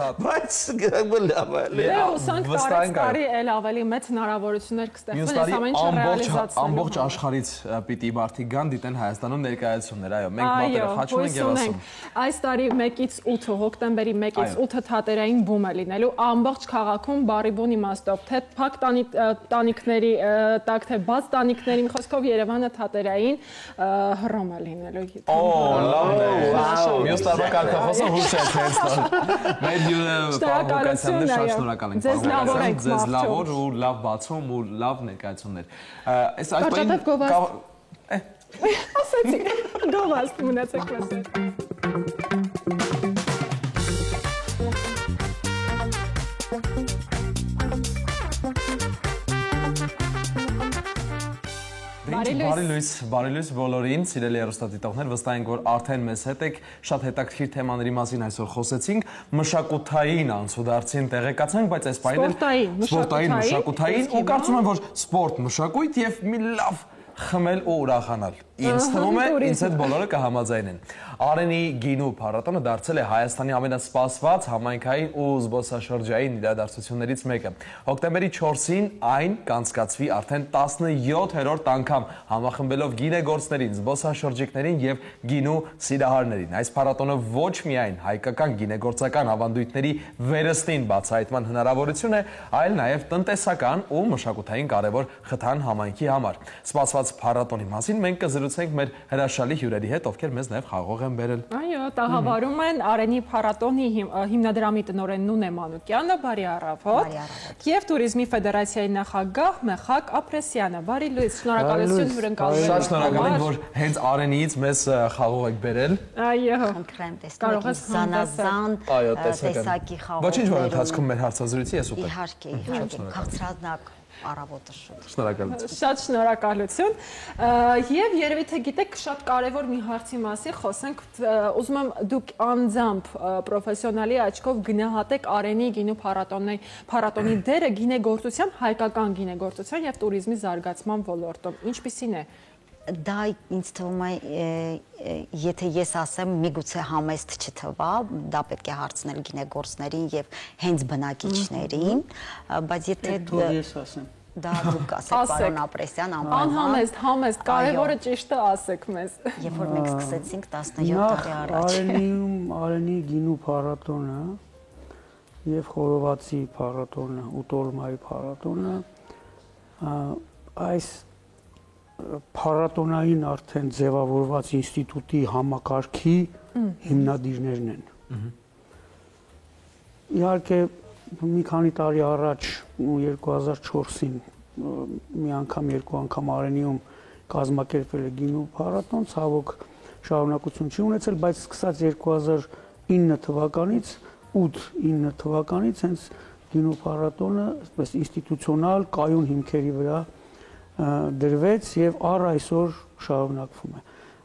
լավ է։ Հուսանք տարի էլ ավելի մեծ հնարավորություններ կստեղծվեն, այս ամեն ինչը ռեալիզացնելու։ Ամբողջ աշխարհից պիտի մարդիկ գան դիտեն Հայաստանում ներկայացումներ, այո, մենք մոտերը խաչում ենք եւ ասում։ Այս տարի 1-ից 8 հոկտեմբերի 1-ից 8-ը թատերային բում է լինելու լինելու ամբողջ քաղաքում բարիբուն իմաստով, թե փակ տանիքների տակ, թե բաց տանիքների, խոսքով Երևանը թատերային հռոմ է լինելու։ Լավ է։ Մյուս տարվա կարգախոսը հույս է ցեցնել։ Մեր հյուրը Պարոն շատ շնորհակալ ենք։ Ձեզ լավ օր ու լավ բացում ու լավ ներկայացումներ։ Այս պահին ասացի, գովաստ մնացեք լսել։ Բարի լույս բոլորին, սիրելի հեռուստադիտողներ, վստահ ենք, որ արդեն մեզ հետ եք, շատ հետաքրքիր թեմաների մասին այսօր խոսեցինք, մշակութային անցուդարձին տեղեկացանք, բայց այս պահին սպորտային, մշակութային, ու կարծում եմ, որ սպորտ, մշակույթ եւ մի լավ խմել ու ուրախանալ։ Ինձ թվում է, ինձ հետ բոլորը կհամաձայնեն։ Արենի գինու փառատոնը դարձել է Հայաստանի ամենասպասված համայնքային ու զբոսաշրջային իրադարձություններից մեկը։ Հոկտեմբերի 4-ին այն կանցկացվի արդեն 17-րդ անգամ, համախմբելով գինեգործներին, զբոսաշրջիկներին եւ գինու սիրահարներին։ Այս փառատոնը ոչ միայն հայկական գինեգործական ավանդույթների վերստին բացահայտման հնարավորություն է, այլ նաեւ տնտեսական ու մշակութային կարևոր խթան համայնքի համար։ Սպասված փառատոնի մասին մենք կզրուցենք մեր հրաշալի հյուրերի հետ, ովքեր մեզ նաև խաղող են բերել։ Այո, տաղավարում են Արենի փառատոնի հիմնադրամի տնօրեն Նունե Մանուկյանը, բարի առավոտ, եւ Տուրիզմի ֆեդերացիայի նախագահ Մեխակ Ապրեսյանը։ Բարի լույս, շնորհակալություն հյուրընկալվելու։ Շատ շնորհակալ ենք, որ հենց Արենիից մեզ խաղող եք բերել։ Այո։ Խնդրեմ, տեսնեք զանազան տեսակի խաղողներ։ Ոչինչ որ ընթացքում մեր հարցազրույցի ես ուտել։ Իհարկե, քաղցրածնակ առավոտը շուտ։ Շնորհակալություն։ Շատ շնորհակալություն։ Եվ երևի թե գիտեք, շատ կարևոր մի հարցի մասին խոսենք, ուզում եմ դուք անձամբ պրոֆեսիոնալի աչքով գնահատեք Արենի գինու փառատոնի դերը գինեգործության, հայկական գինեգործության եւ տուրիզմի զարգացման ոլորտում։ Ինչպիսին է։ Դա ինձ թվում է, եթե ես ասեմ, միգուցե համեստ չթվա, դա պետք է հարցնել գինեգործներին եւ հենց բնակիչներին, բայց եթե ես ասեմ, դա դուք ասեք, պարոն Ապրեսյան, անհամեստ, համեստ, կարևորը ճիշտը ասեք մեզ։ Երբ որ մենք սկսեցինք 17 տարի առաջ։ Արենի գինու փառատոնը եւ Խորովածի փառատոնը, ու Տոլմայի փառատոնը այս փառատոնային արդեն ձևավորված ինստիտուտի համակարգի հիմնադիրներն են։ Իհարկե մի քանի տարի առաջ 2004-ին երկու անգամ Արենիում կազմակերպվել է գինու փառատոն, ցավոք շարունակություն չի ունեցել, բայց սկսած 2009 թվականից 8-9 թվականից հենց գինու փառատոնը այսպես ինստիտուցիոնալ կայուն հիմքերի վրա դրվեց եւ առ այսօր շարունակվում է։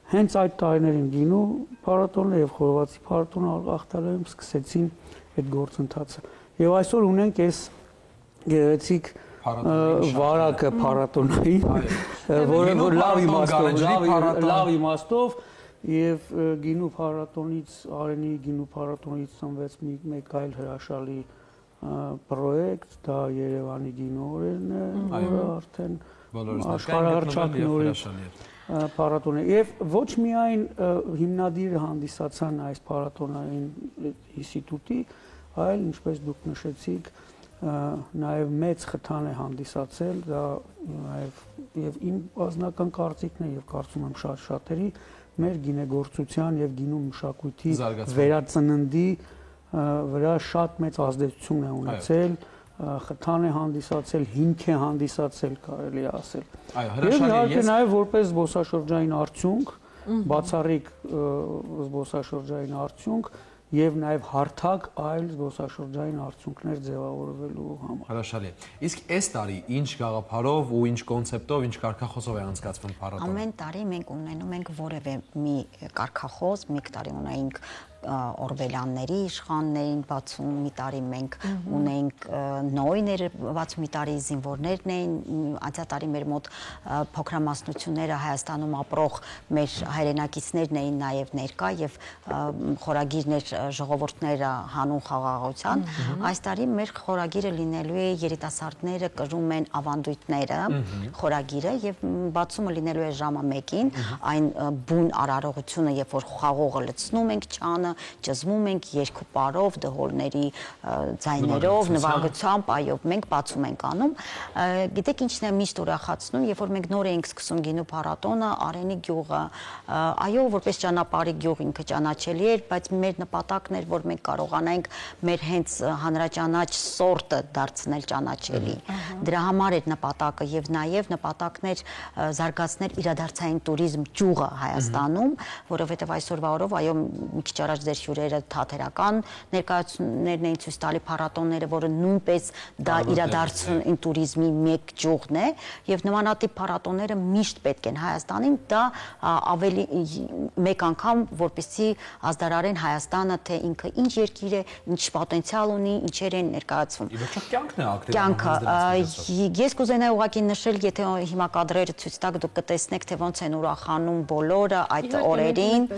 Հենց այդ տարիներին գինու փառատոնը եւ Խորովածի փառատոնը աղտարայում սկսեցին այդ գործընթացը։ Եվ այսօր ունենք այս գեղեցիկ վարակը փառատոնային, որը լավ իմաստով եւ գինու փառատոնից, Արենի գինու փառատոնից ծնվեց մեկ այլ հրաշալի պրոյեկտ, դա Երևանի գինու օրերն է, որը արդեն աշխարհահռչակնորից փառատոն է եւ ոչ միայն հիմնադիրը հանդիսացան այս փառատոնային ինստիտուտի, այլ ինչպես դուք նշեցիք, նաեւ մեծ խթան է հանդիսացել, դա նաեւ եւ իմ անձնական կարծիքն է եւ կարծում եմ շատերի մեր գինեգործության եւ գինու մշակույթի վերածննդի վրա շատ մեծ ազդեցություն է ունեցել, խթան է հանդիսացել, հիմք է հանդիսացել, կարելի է ասել։ Եվ իհարկե նաև որպես զբոսաշրջային արդյունք, բացառիկ զբոսաշրջային արդյունք եւ նաև հարթակ այլ զբոսաշրջային արդյունքներ ձևավորվելու համար։ Հրաշալի է։ Իսկ այս տարի ինչ գաղափարով ու ինչ կոնցեպտով, ինչ կարգախոսով է անցկացվում փառատոնը։ Ամեն տարի մենք ունենում ենք որևէ մի կարգախոս, մի տարի ունենք Օրվելյանների իշխաններին բացում, մի տարի մենք ունենք նոյներ բացում, մի տարի զինվորներն էին, անցյալ տարի մեր մոտ փոքրամասնությունները Հայաստանում ապրող մեր հայրենակիցներն էին նաև ներկա եւ խորագիրներ ժողովուրդները հանուն խաղաղության։ Այս տարի մեր խորագիրը լինելու է երիտասարդները կրում են ավանդույթները խորագիրը եւ բացումը լինելու է ժամը 1-ին, այն բուն արարողությունը, երբ որ խաղողը լցնում ենք չանը փառատոնը ճզմում ենք երկու պարով, դհոլների ձայներով, նվագությամբ, այո, մենք բացում ենք անում։ Գիտեք ինչն է միշտ ուրախացնում, երբ որ մենք նոր ենք սկսում գինու փառատոնը, Արենի գյուղը, այո, որպես ճանապարհի գյուղ ինքը ճանաչելի էր, բայց մեր նպատակն էր, որ մենք կարողանայինք մեր հենց հանրաճանաչ սորտը դարձնել ճանաչելի։ Դրա համար էր նպատակը եւ նաեւ նպատակն էր զարգացնել իրադարձային туриզմ ճյուղը Հայաստանում, որովհետեւ այսօրվա օրով այո մի քիչ առաջ ձեր հյուրերը թատերական ներկայացումներն էին ցույց տալի փառատոնները, որը նույնպես դա իրադարձային туриզմի մեկ ճյուղն է եւ նմանատիպ փառատոնները միշտ պետք են Հայաստանին, դա ավելի մեկ անգամ որպեսզի ազդարարեն Հայաստանը, թե ինքը ինչ երկիր է, ինչ պոտենցիալ ունի, ինչեր են ներկայացվում։ Իվերջո կյանքն է ակտիվ։ Կյանքը, ես կուզենայի ուղղակի նշել, եթե հիմա կադրերը ցույց տաք, դուք կտեսնեք, թե ոնց են ուրախանում բոլորը այդ օրերին։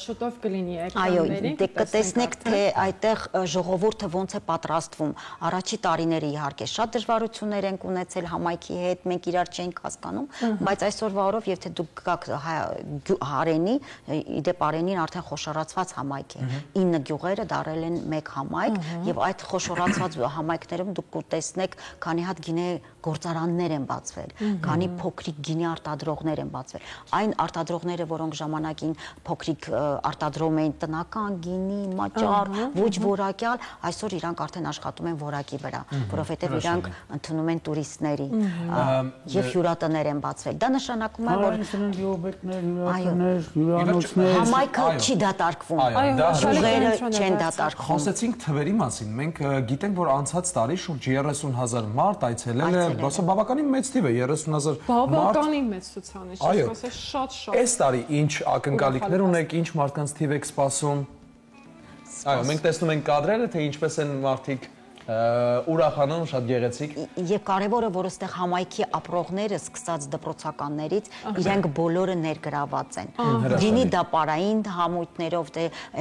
Շուտով կլինի Այո, էկրաններին։ դե կտեսնեք, թե այդտեղ ժողովուրդը ոնց է պատրաստվում։ Առաջի տարիները իհարկե շատ դժվարություններ ենք ունեցել համայնքի հետ, մենք իրար չենք հասկանում, բայց այսօրվա օրով, եթե դուք գաք Արենի, իդեպ Արենին արդեն խոշորացված համայնք է։ 9 գյուղերը դարել են մեկ համայնք եւ այդ խոշորացված համայնքներում դուք կտեսնեք, քանի հատ գինե գործարաններ են բացվել, քանի փոքրիկ գինի արտադրողներ են բացվել։ Այն արտադրողները, որոնք ժամանակին փոքրիկ արտադրում էին տնական գինի, մաճար, ոչ որակյալ, այսօր իրանք արդեն աշխատում են որակի վրա, որովհետեւ իրանք ընդունում են տուրիստների եւ հյուրատներ են բացվել։ Դա նշանակում է, որ համայնքը չի դատարկվում։ Ժողերը չեն դատարկվում։ Խոսեցինք թվերի մասին։ Մենք գիտենք, որ անցած տարի շուրջ 30,000 մարդ այցելել է, բավականին մեծ թիվ է, 30,000 մարդ։ Բավականին մեծ ցուցանիշ, ասես շատ։ Այս տարի ինչ ակնկալիքներ ունեք, ինչ մարդկանց թիվ եք սպասում։ Այո, մենք տեսնում ենք կադրերը, թե ինչպես են մարդիկ ուրախանում, շատ գեղեցիկ։ Եվ կարևորը, որ այստեղ համայնքի ապրողները, սկսած դպրոցականներից, իրենք բոլորը ներգրաված են։ Գինի դապարային համույթներով,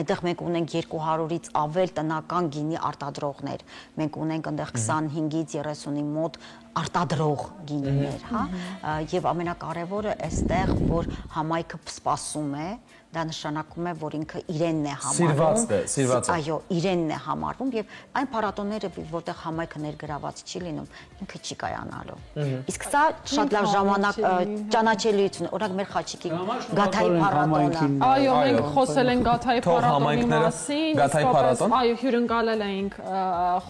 այդտեղ մենք ունենք 200-ից ավել տնական գինի արտադրողներ։ Մենք ունենք այնտեղ 25-ից 30-ի մոտ արտադրող գինիներ, հա, եւ ամենակարևորը այստեղ, որ համայնքը սպասում է, դա նշանակում է, որ ինքը իրենն է համարվում։ Սիրված է։ Այո, իրենն է համարվում եւ այն փառատոնները, որտեղ համայնքը ներգրաված չի լինում, ինքը չի կայանալու։ Իսկ սա շատ լավ ժամանակ ճանաչելիություն, օրինակ մեր Խաչիկի Գաթայի փառատոնը։ Այո, մենք խոսել ենք Գաթայի փառատոնի մասին, Գաթայի փառատոն։ այո, հյուրընկալել ենք,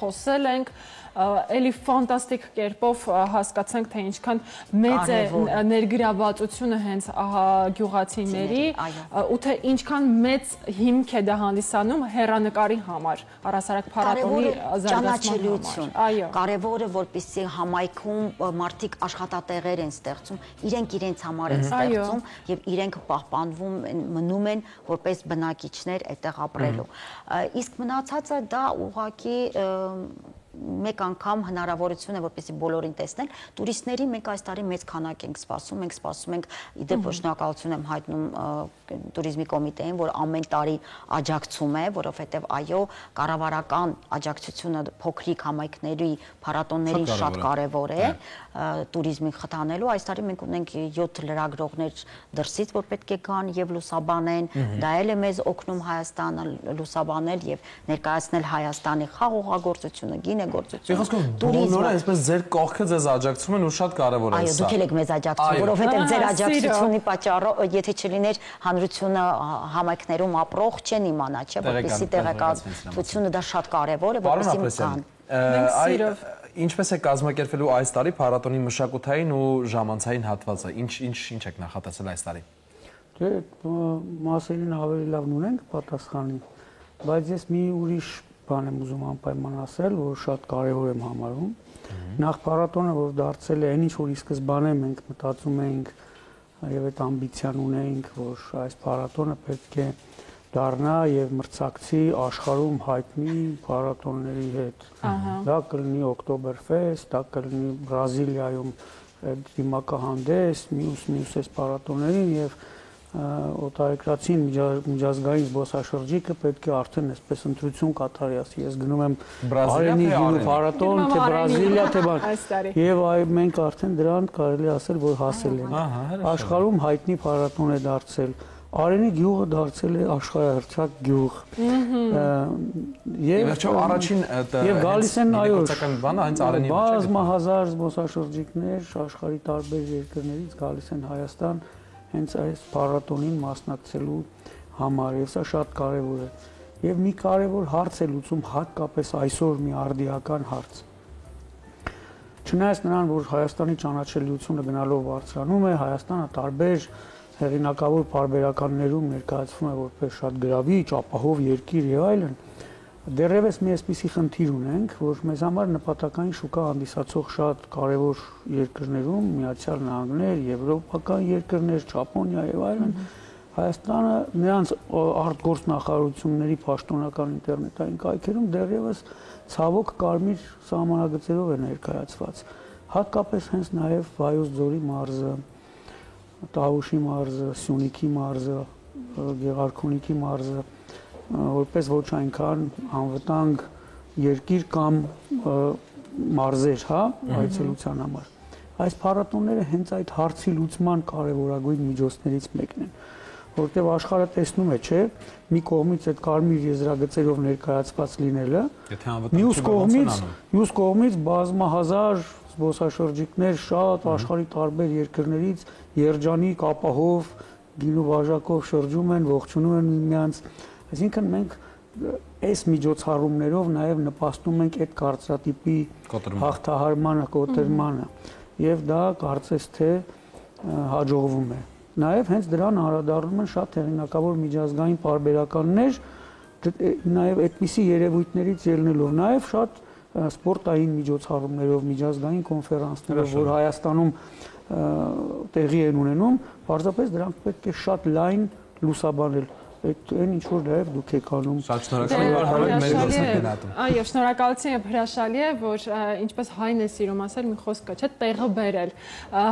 խոսել ենք էլի ֆանտաստիկ կերպով հասկացանք, թե ինչքան մեծ է ներգրավվածությունը հենց գյուղացիների ու թե ինչքան մեծ հիմք է դա հանդիսանում հեռանկարի համար, առհասարակ փառատոնի զարգացման համար։ Կարևորը, որպեսզի համայնքում մարդիկ աշխատատեղեր են ստեղծում, իրենք իրենց համար են ստեղծում եւ իրենք պահպանվում են, մնում են որպես բնակիչներ այդտեղ ապրելու։ Իսկ մնացածը դա ուղղակի մեկ անգամ հնարավորություն է, որպեսզի բոլորին տեսնել։ Տուրիստների մենք այս տարի մեծ քանակ ենք սպասում, մենք սպասում ենք, իդեպ շնորհակալություն եմ հայտնում туриզմի կոմիտեին, որ ամեն տարի աջակցում է, որովհետև այո, կառավարական աջակցությունը փոքրիկ համայնքների փառատոններին շատ կարևոր է туриզմի խթանելու։ Այս տարի մենք ունենք 7 լրագրողներ դրսից, որ պետք է գան եւ լուսաբանեն, դա էլ է մեզ օգնում Հայաստանը լուսաբանել եւ ներկայացնել Հայաստանի խաղողագործությունը, գինեգործությունը, բոլորը այսպես ձեր կողքը ձեզ աջակցում են ու շատ կարևոր է սա։ Այո, դուք եք մեզ աջակցում, որովհետեւ ձեր աջակցությունի պատճառով, եթե չլիներ հանրությունը համայնքներում ապրող չեն իմանա, չէ՞, որպեսզի տեղեկատվությունը դա շատ կարևոր է, որպեսզի կան։ Ինչպես է կազմակերպվելու այս տարի փառատոնի մշակութային ու ժամանցային հատվածը։ Ինչ եք նախատեսել այս տարի։ Դե մասերին ավելի լավ ունենք պատասխանի, բայց ես մի ուրիշ բան եմ ուզում անպայման ասել, որ շատ կարևոր եմ համարում։ Նախ փառատոնը, որ դարձել է այն ինչ որ ի սկզբանե մենք մտածում էինք եւ այդ ամբիցիան ունեինք, որ այս փառատոնը պետք է դառնա եւ մրցակցի աշխարհում հայտնի փառատոնների հետ։ Դա կլինի Օկտոբերֆեստ, դա կլինի Բրազիլիայում դիմակահանդես, մյուս այս փառատոներին եւ օտարերկրացին միջազգային զբոսաշրջիկը պետք է արդեն այսպես ընտրություն կատարի, ասի ես գնում եմ Արենի գինու փառատոն, թե Բրազիլիա, թե բան։ Եվ մենք արդեն դրան կարելի ասել, որ հասել ենք։ Աշխարհում հայտնի փառատոն է դարձել, Արենի գյուղը դարձել է աշխարհահռչակ գյուղ։ Եվ առաջին եւ գալիս են այո բանը հենց Արենի բազմահազար զբոսաշրջիկներ աշխարհի տարբեր երկրներից գալիս են Հայաստան հենց այս փառատոնին մասնակցելու համար, եւ սա շատ կարեւոր է։ Եվ մի կարևոր հարց է լուծում հատկապես այսօր մի արդիական հարց։ Չնայած նրան, որ Հայաստանի ճանաչելիությունը գնալով բարձրանում է, Հայաստանը տարբեր հեղինակավոր պարբերականներում ներկայացվում է որպես շատ գրավիչ, ապահով երկիր եւ այլն, դեռևս մի այսպիսի խնդիր ունենք, որ մեզ համար նպատակային շուկա հանդիսացող շատ կարևոր երկրներում, Միացյալ Նահանգներ, եվրոպական երկրներ, Ճապոնիա եւ այլն, Հայաստանը նրանց արտգործնախարարությունների պաշտոնական ինտերնետային կայքերում դեռևս ցավոք կարմիր սահմանագծերով է ներկայացված։ Հատկապես հենց նաեւ Վայոց ձորի մարզը, Տավուշի մարզը, Սյունիքի մարզը, Գեղարքունիքի մարզը, որպես ոչ այնքան անվտանգ երկիր կամ մարզեր, հա, այցելության համար։ Այս փառատոնները հենց այդ հարցի լուծման կարևորագույն միջոցներից մեկն են, որտեղ աշխարհը տեսնում է, չէ, մի կողմից այդ կարմիր եզրագծերով ներկայացված լինելը, մյուս կողմից բազմահազար զբոսաշրջիկներ շատ աշխարհի տարբեր երկրներից երջանիկ, ապահով, գինու բաժակով շրջում են, ողջունում են միմյանց։ Այսինքն մենք այս միջոցառումներով նաև նպաստում ենք այդ կարծրատիպի հաղթահարմանը, կոտրմանը, եւ դա կարծես թե հաջողվում է։ Նաև հենց դրան անդրադառնում են շատ հեղինակավոր միջազգային պարբերականներ, նաև այդպիսի երևույթներից ելնելով, նաև շատ սպորտային միջոցառումներով, միջազգային կոնֆերանսներով, որ Հայաստանում տեղի են ունենում, պարզապես դրանք պետք է շատ լայն լուսաբանել։ Այն ինչ որ նաև դուք եք անում։ Շատ շնորհակալ եմ, մեր գործն եք գնահատում։ Այո, շնորհակալություն եւ հրաշալի է, որ ինչպես հայն է սիրում ասել, մի խոսք կա, չէ՞, տեղը բերել։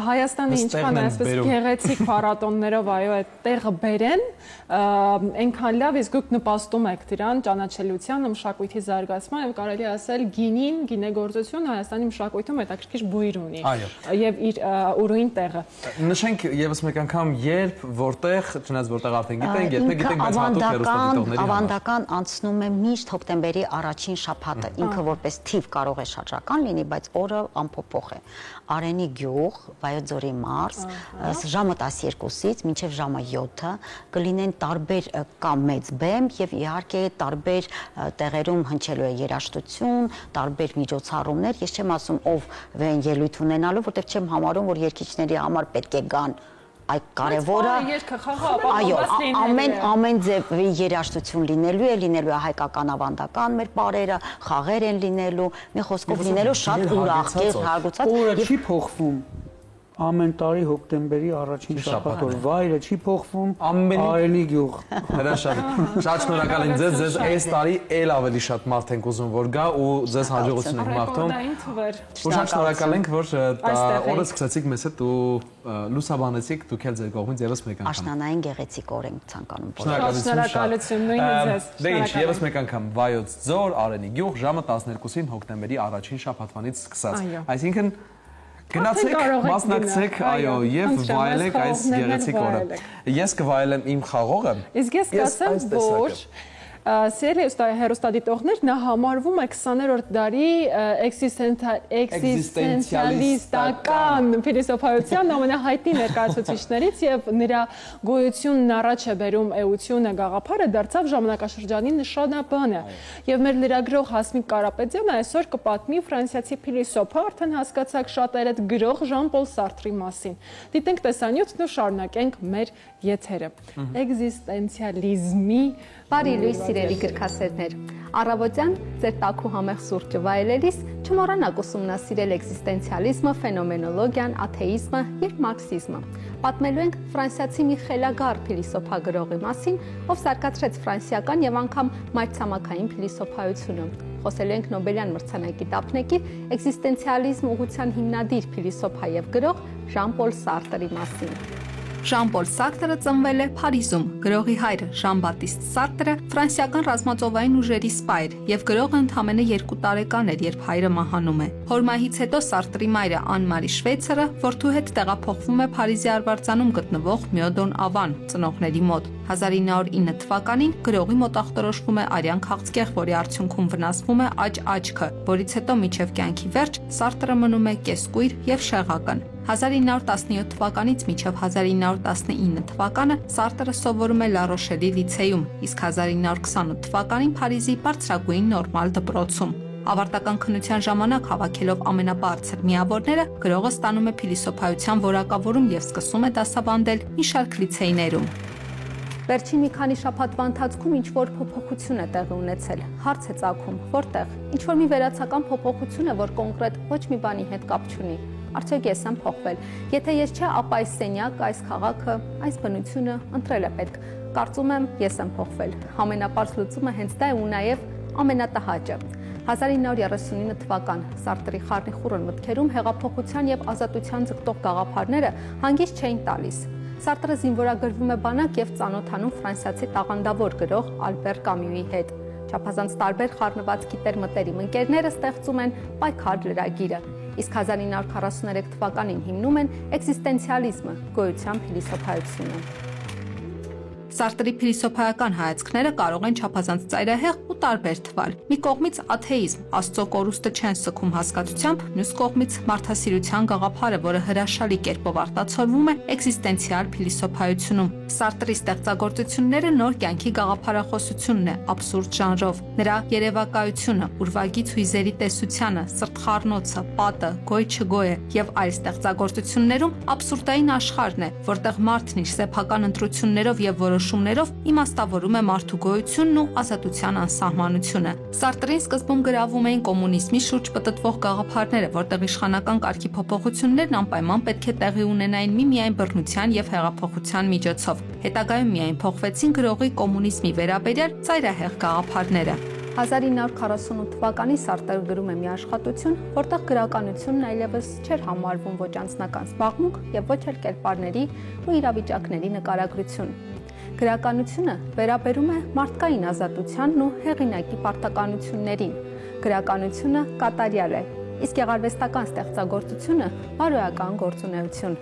Հայաստանը ինչքան է այսպես գեղեցիկ փառատոններով, այո, այդ տեղը բերեն, այնքան լավ, իսկ դուք նպաստում եք դրան ճանաչելիության, մշակույթի զարգացման եւ կարելի ասել գինին, գինեգործություն Հայաստանի մշակույթում հետաքրքիր բույր ունի եւ իր ուրույն տեղը։ Նշենք եւս մեկ անգամ երբ, որտեղ, չնայած որտեղ արդեն գիտենք, եթե գիտենք ավանդական անցնում է միշտ հոկտեմբերի առաջին շաբաթը, ինքը որպես թիվ կարող է շրջական լինի, բայց օրը ամփոփող է։ Արենի գյուղ, Վայոց ձորի մարզ, ժամը 12-ից մինչև ժամը 7-ը կլինեն տարբեր կամ մեծ բեմ եւ իհարկե տարբեր տեղերում հնչելու է երաժշտություն, տարբեր միջոցառումներ, ես չեմ ասում ով վեն ելույթ ունենալու, որտեղ չեմ համարում, որ երգիչների համար պետք է գան այդ կարևորը, այո, ամեն ձևի երաժշտություն լինելու է հայկական ավանդական մեր բարերը, խաղեր են լինելու, մի խոսքով լինելու շատ ուրախ, հարգուցած օրը չի փոխվում։ Ամեն տարի հոկտեմբերի առաջին շաբաթ օր վայրը չի փոխվում, Արենի գյուղ։ Հրաշալի։ Շատ շնորհակալ եմ ձեզ այս տարի էլ ավելի շատ մարդ ենք ուզում որ գա ու ձեզ հաջողություն ենք մաղթում։ Ու շատ շնորհակալ ենք որ օրը սկսեցիք մեզ հետ ու լուսաբանեցիք դուք էլ ձեր կողմից եւս մեկ անգամ։ Աշնանային գեղեցիկ օր ենք ցանկանում Շնորհակալություն նույնը ձեզ։ Դե ինչ, եւս մեկ անգամ Վայոց ձոր, Արենի գյուղ, ժամը 12-ին հոկտեմբերի առաջին շաբաթվանից սկսած։ Այսինքն գնացեք, մասնակցեք, այո, եւ վայելեք այս գեղեցիկ օրը։ Ես կվայելեմ իմ խաղողը։ Իսկ ես կասեմ, որ Սիրելի հեռուստադիտողներ, նա համարվում է 20-րդ դարի էքզիստենցիալիստական փիլիսոփայության ամենահայտնի ներկայացուցիչներից եւ նրա գոյությունն առաջ է բերում էությունը գաղափարը դարձավ ժամանակաշրջանի նշանաբանը։ Եվ մեր լրագրող Հասմիկ Կարապետյանը այսօր կպատմի ֆրանսիացի փիլիսոփա, արդեն հասկացաք շատերդ գրող Ժան-Պոլ Սարտրի մասին։ Դիտենք տեսանյութն ու շարունակենք մեր եթերը։ Էքզիստենցիալիզմի Բարի լույս սիրելի գրքասերներ, առավոտյան ձեր տաքու համեղ սուրճը վայելելիս չմոռանաք ուսումնասիրել էքզիստենցիալիզմը, ֆենոմենոլոգիան, աթեիզմը եւ մարքսիզմը։ Պատմելու ենք ֆրանսիացի մի խելագար փիլիսոփա-գրողի մասին, ով զարգացրեց ֆրանսիական եւ անգամ մայրցամաքային փիլիսոփայությունը։ Խոսելու ենք Նոբելյան մրցանակի դափնեկիր էքզիստենցիալիզմ ուղղության հիմնադիր փիլիսոփա եւ գրող Ժան-Պոլ Սարտրի մասին։ Ժան-Պոլ Սարտրը ծնվել է Փարիզում։ Գրողի հայրը Ժան-Բատիստ Սարտրը ֆրանսիական ռազմածովային ուժերի սպա էր եւ գրողը ընդամենը 2 տարեկան էր, երբ հայրը մահանում է։ Հորմահից հետո Սարտրի մայրը Ան-Մարի Շվեյցերը որդու հետ տեղափոխվում է Փարիզի արվարձանում գտնվող Մյոդոն Ավան ծնողների մոտ։ 1909 թվականին գրողի մոտ ախտորոշվում է արյան քաղցկեղ, որի արդյունքում վնասվում է աջ աչքը, որից հետո մինչև կյանքի վերջ Սարտրը մնում է կեսկույր եւ շեղական։ 1917 թվականից մինչև 1919 թվականը Սարտրը սովորում է Լա Ռոշելի լիցեյում, իսկ 1928 թվականին Փարիզի բարձրագույն նորմալ դպրոցում։ Ավարտական քննության ժամանակ հավաքելով ամենաբարձր միավորները, գրողը ստանում է փիլիսոփայության որակավորում եւ սկսում է դասավանդել մի շարք լիցեյներում։ Վերջին մի քանի շաբաթվա ընթացքում ինչ-որ փոփոխություն է տեղի ունեցել։ Հարց է ծագում, որտեղ։ Ինչ-որ մի վերացական փոփոխություն է, որ կոնկրետ ոչ մի բանի հետ կապ չունի։ Արդյոք ես եմ փոխվել։ Եթե ես չէ, ապա այս սենյակը, այս քաղաքը, այս բնությունը ընտրել է պետք։ Կարծում եմ, ես եմ փոխվել։ Ամենապարզ լուծումը հենց դա է ու նաև ամենատհաճը։ 1939 թվական Սարտրի խառնիխուռն մտքերում հեղափոխության եւ ազատության ձգտող գաղափարները հանգիստ չէին տալիս։ Սարտրը զինվորագրվում է բանակ եւ ծանոթանում ֆրանսիացի տաղանդավոր գրող Ալբեր Կամյուի հետ։ Չափազանց տարբեր խառնվածքի տերմտերիմ ընկերները ստեղծում են պայքար լրագիրը, իսկ 1943 թվականին հիմնում են էքզիստենցիալիզմը, գոյության փիլիսոփայությունը։ Սարտրի փիլիսոփայական հայացքները կարող են չափազանց ծայրահեղ ու տարբեր թվալ։ Մի կողմից աթեիզմ, Աստծո կորուստը չեն սգում հասկացությամբ, մյուս կողմից մարդասիրության գաղափարը, որը հրաշալի կերպով արտացոլվում է էքզիստենցիալ փիլիսոփայությունում։ Սարտրի ստեղծագործությունները նոր կյանքի գաղափարախոսությունն է абսուրդ ժանրով։ Նրա երևակայությունը, ուրվագից հույզերի տեսությանը, սրտխառնոցը, պատը, գոյ-չգոյը եւ այլ ստեղծագործություններում абսուրդային աշխարհն է, որտեղ մարդն իր սեփական ընտրություններով եւ որոշումներով իմաստավորում է մարդու գոյությունն ու ազատության անսահմանությունը։ Սարտրին սկզբում գրավում էին կոմունիզմի շուրջ պտտվող գաղափարները, որտեղ իշխանական կարգի փոփոխություններն անպայման պետք է տեղի ունենային միմիայն բռնության եւ հեղափոխության միջոցով։ Հետագայում միայն փոխվեցին գրողի կոմունիզմի վերաբերյալ ծայրահեղ գաղափարները։ 1948 թվականին Սարտրը գրում է մի աշխատություն, որտեղ գրականությունն այլևս չէր համարվում ոչ անձնական զբաղմունք եւ ոչ էլ կերպարների ու իրավիճակների նկարագրություն։ Գրականությունը վերաբերում է մարդկային ազատությանն ու հեղինակի պարտականություններին։ Գրականությունը կատարյալ է, իսկ գեղարվեստական ստեղծագործությունը բարոյական գործունեություն։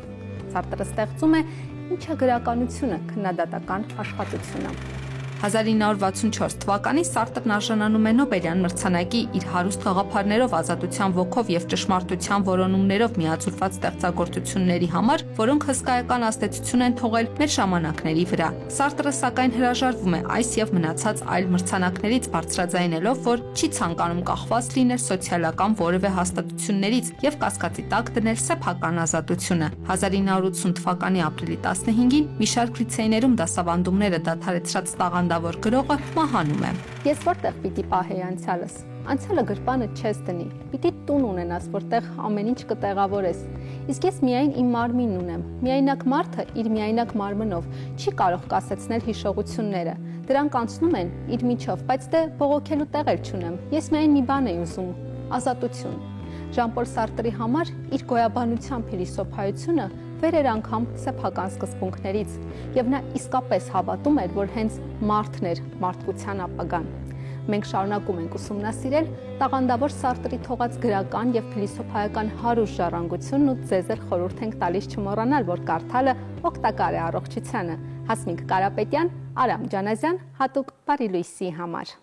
Սարտրը ստեղծում է «Ինչ է գրականությունը» քննադատական աշխատությունը։ 1964 թվականին Սարտրն արժանանում է Նոբելյան մրցանակի իր հարուստ գաղափարներով, ազատության ոգով եւ ճշմարտության որոնումներով միաձուլված ստեղծագործությունների համար, որոնք հսկայական ազդեցություն են թողել մեր ժամանակների վրա։ Սարտրը սակայն հրաժարվում է այս եւ մնացած այլ մրցանակներից, բարձրաձայնելով, որ չի ցանկանում կախված լինել սոցիալական որևէ հաստատություններից եւ կասկածի տակ դնել սեփական ազատությունը։ 1980 թվականի ապրիլի 15-ին մի շարք լիցեյներում դասավանդումները դադարեցրած տաղանդավոր գրողը մահանում է։ Ես որտեղ պիտի պահեի անցյալս։ Անցյալը գրպանը չես դնի։ Պիտի տուն ունենաս, որտեղ ամեն ինչ կտեղավորես։ Իսկ ես միայն իմ մարմինն ունեմ։ Միայնակ մարդը իր միայնակ մարմնով չի կարող կասեցնել հիշողությունները։ Դրանք անցնում են իր միջով, բայց դե բողոքելու տեղ չունեմ։ Ես միայն մի բան եմ ուզում՝ ազատություն։ Ժան-Պոլ Սարտրի համար իր գոյաբանության փիլիսոփայությունը վեր էր անգամ սեփական սկզբունքներից, եւ նա իսկապես հավատում էր, որ հենց մարդն էր մարդկության ապագան։ Մենք շարունակում ենք ուսումնասիրել տաղանդավոր Սարտրի թողած գրական եւ փիլիսոփայական հարուստ ժառանգությունն ու ձեզ էլ խորհուրդ ենք տալիս չմոռանալ, որ կարդալը օգտակար է առողջությանը։ Հասմիկ Կարապետյան, Արամ Ջանազյան, հատուկ Բարի լույսի համար։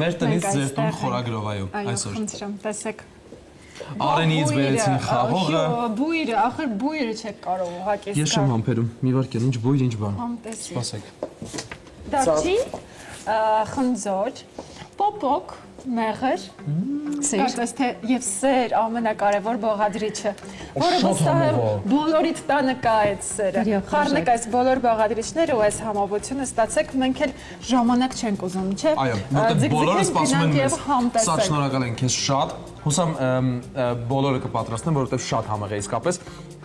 Մեր տնից ձեր տուն խորագրով այսօր։ Խնդրեմ, տեսեք։ Արենից բերեցին խաղողը։ Բույրը, ախր բույրը չեք կարող ուղղակի։ Ես չեմ համբերում։ Մի վարքեն, ինչ բույր, ինչ բան։ Սպասեք։ Դարչին, խնձոր, պոպոկ, մեղր, կարծես թե եւ սեր ամենակարևոր բաղադրիչը, որը վստահ եմ բոլորիդ տանը կա այդ սերը։ Խառնեք այս բոլոր բաղադրիչները ու այս համավությունը ստացեք, մենք էլ ժամանակ չենք ուզում, չէ՞։ Այո, որտեղ բոլորը սպասում են մեզ։ Սա շնորհակալ ենք քեզ շատ։ Հուսամ բոլորը կպատրաստեն, որովհետև շատ համեղ է իսկապես։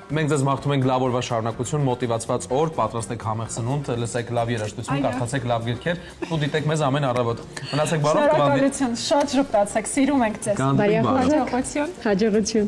Մենք ձեզ մաղթում ենք լավ օրվա շարունակություն, մոտիվացված օր, պատրաստեք համեղ սնունդ, լսեք լավ երաժշտություն, կարդացեք լավ գրքեր ու դիտեք մեզ ամեն առավոտ։ Մնացեք բարով, շնորհակալություն, շատ ժպտացեք, սիրում ենք ձեզ։ Հաջողություն։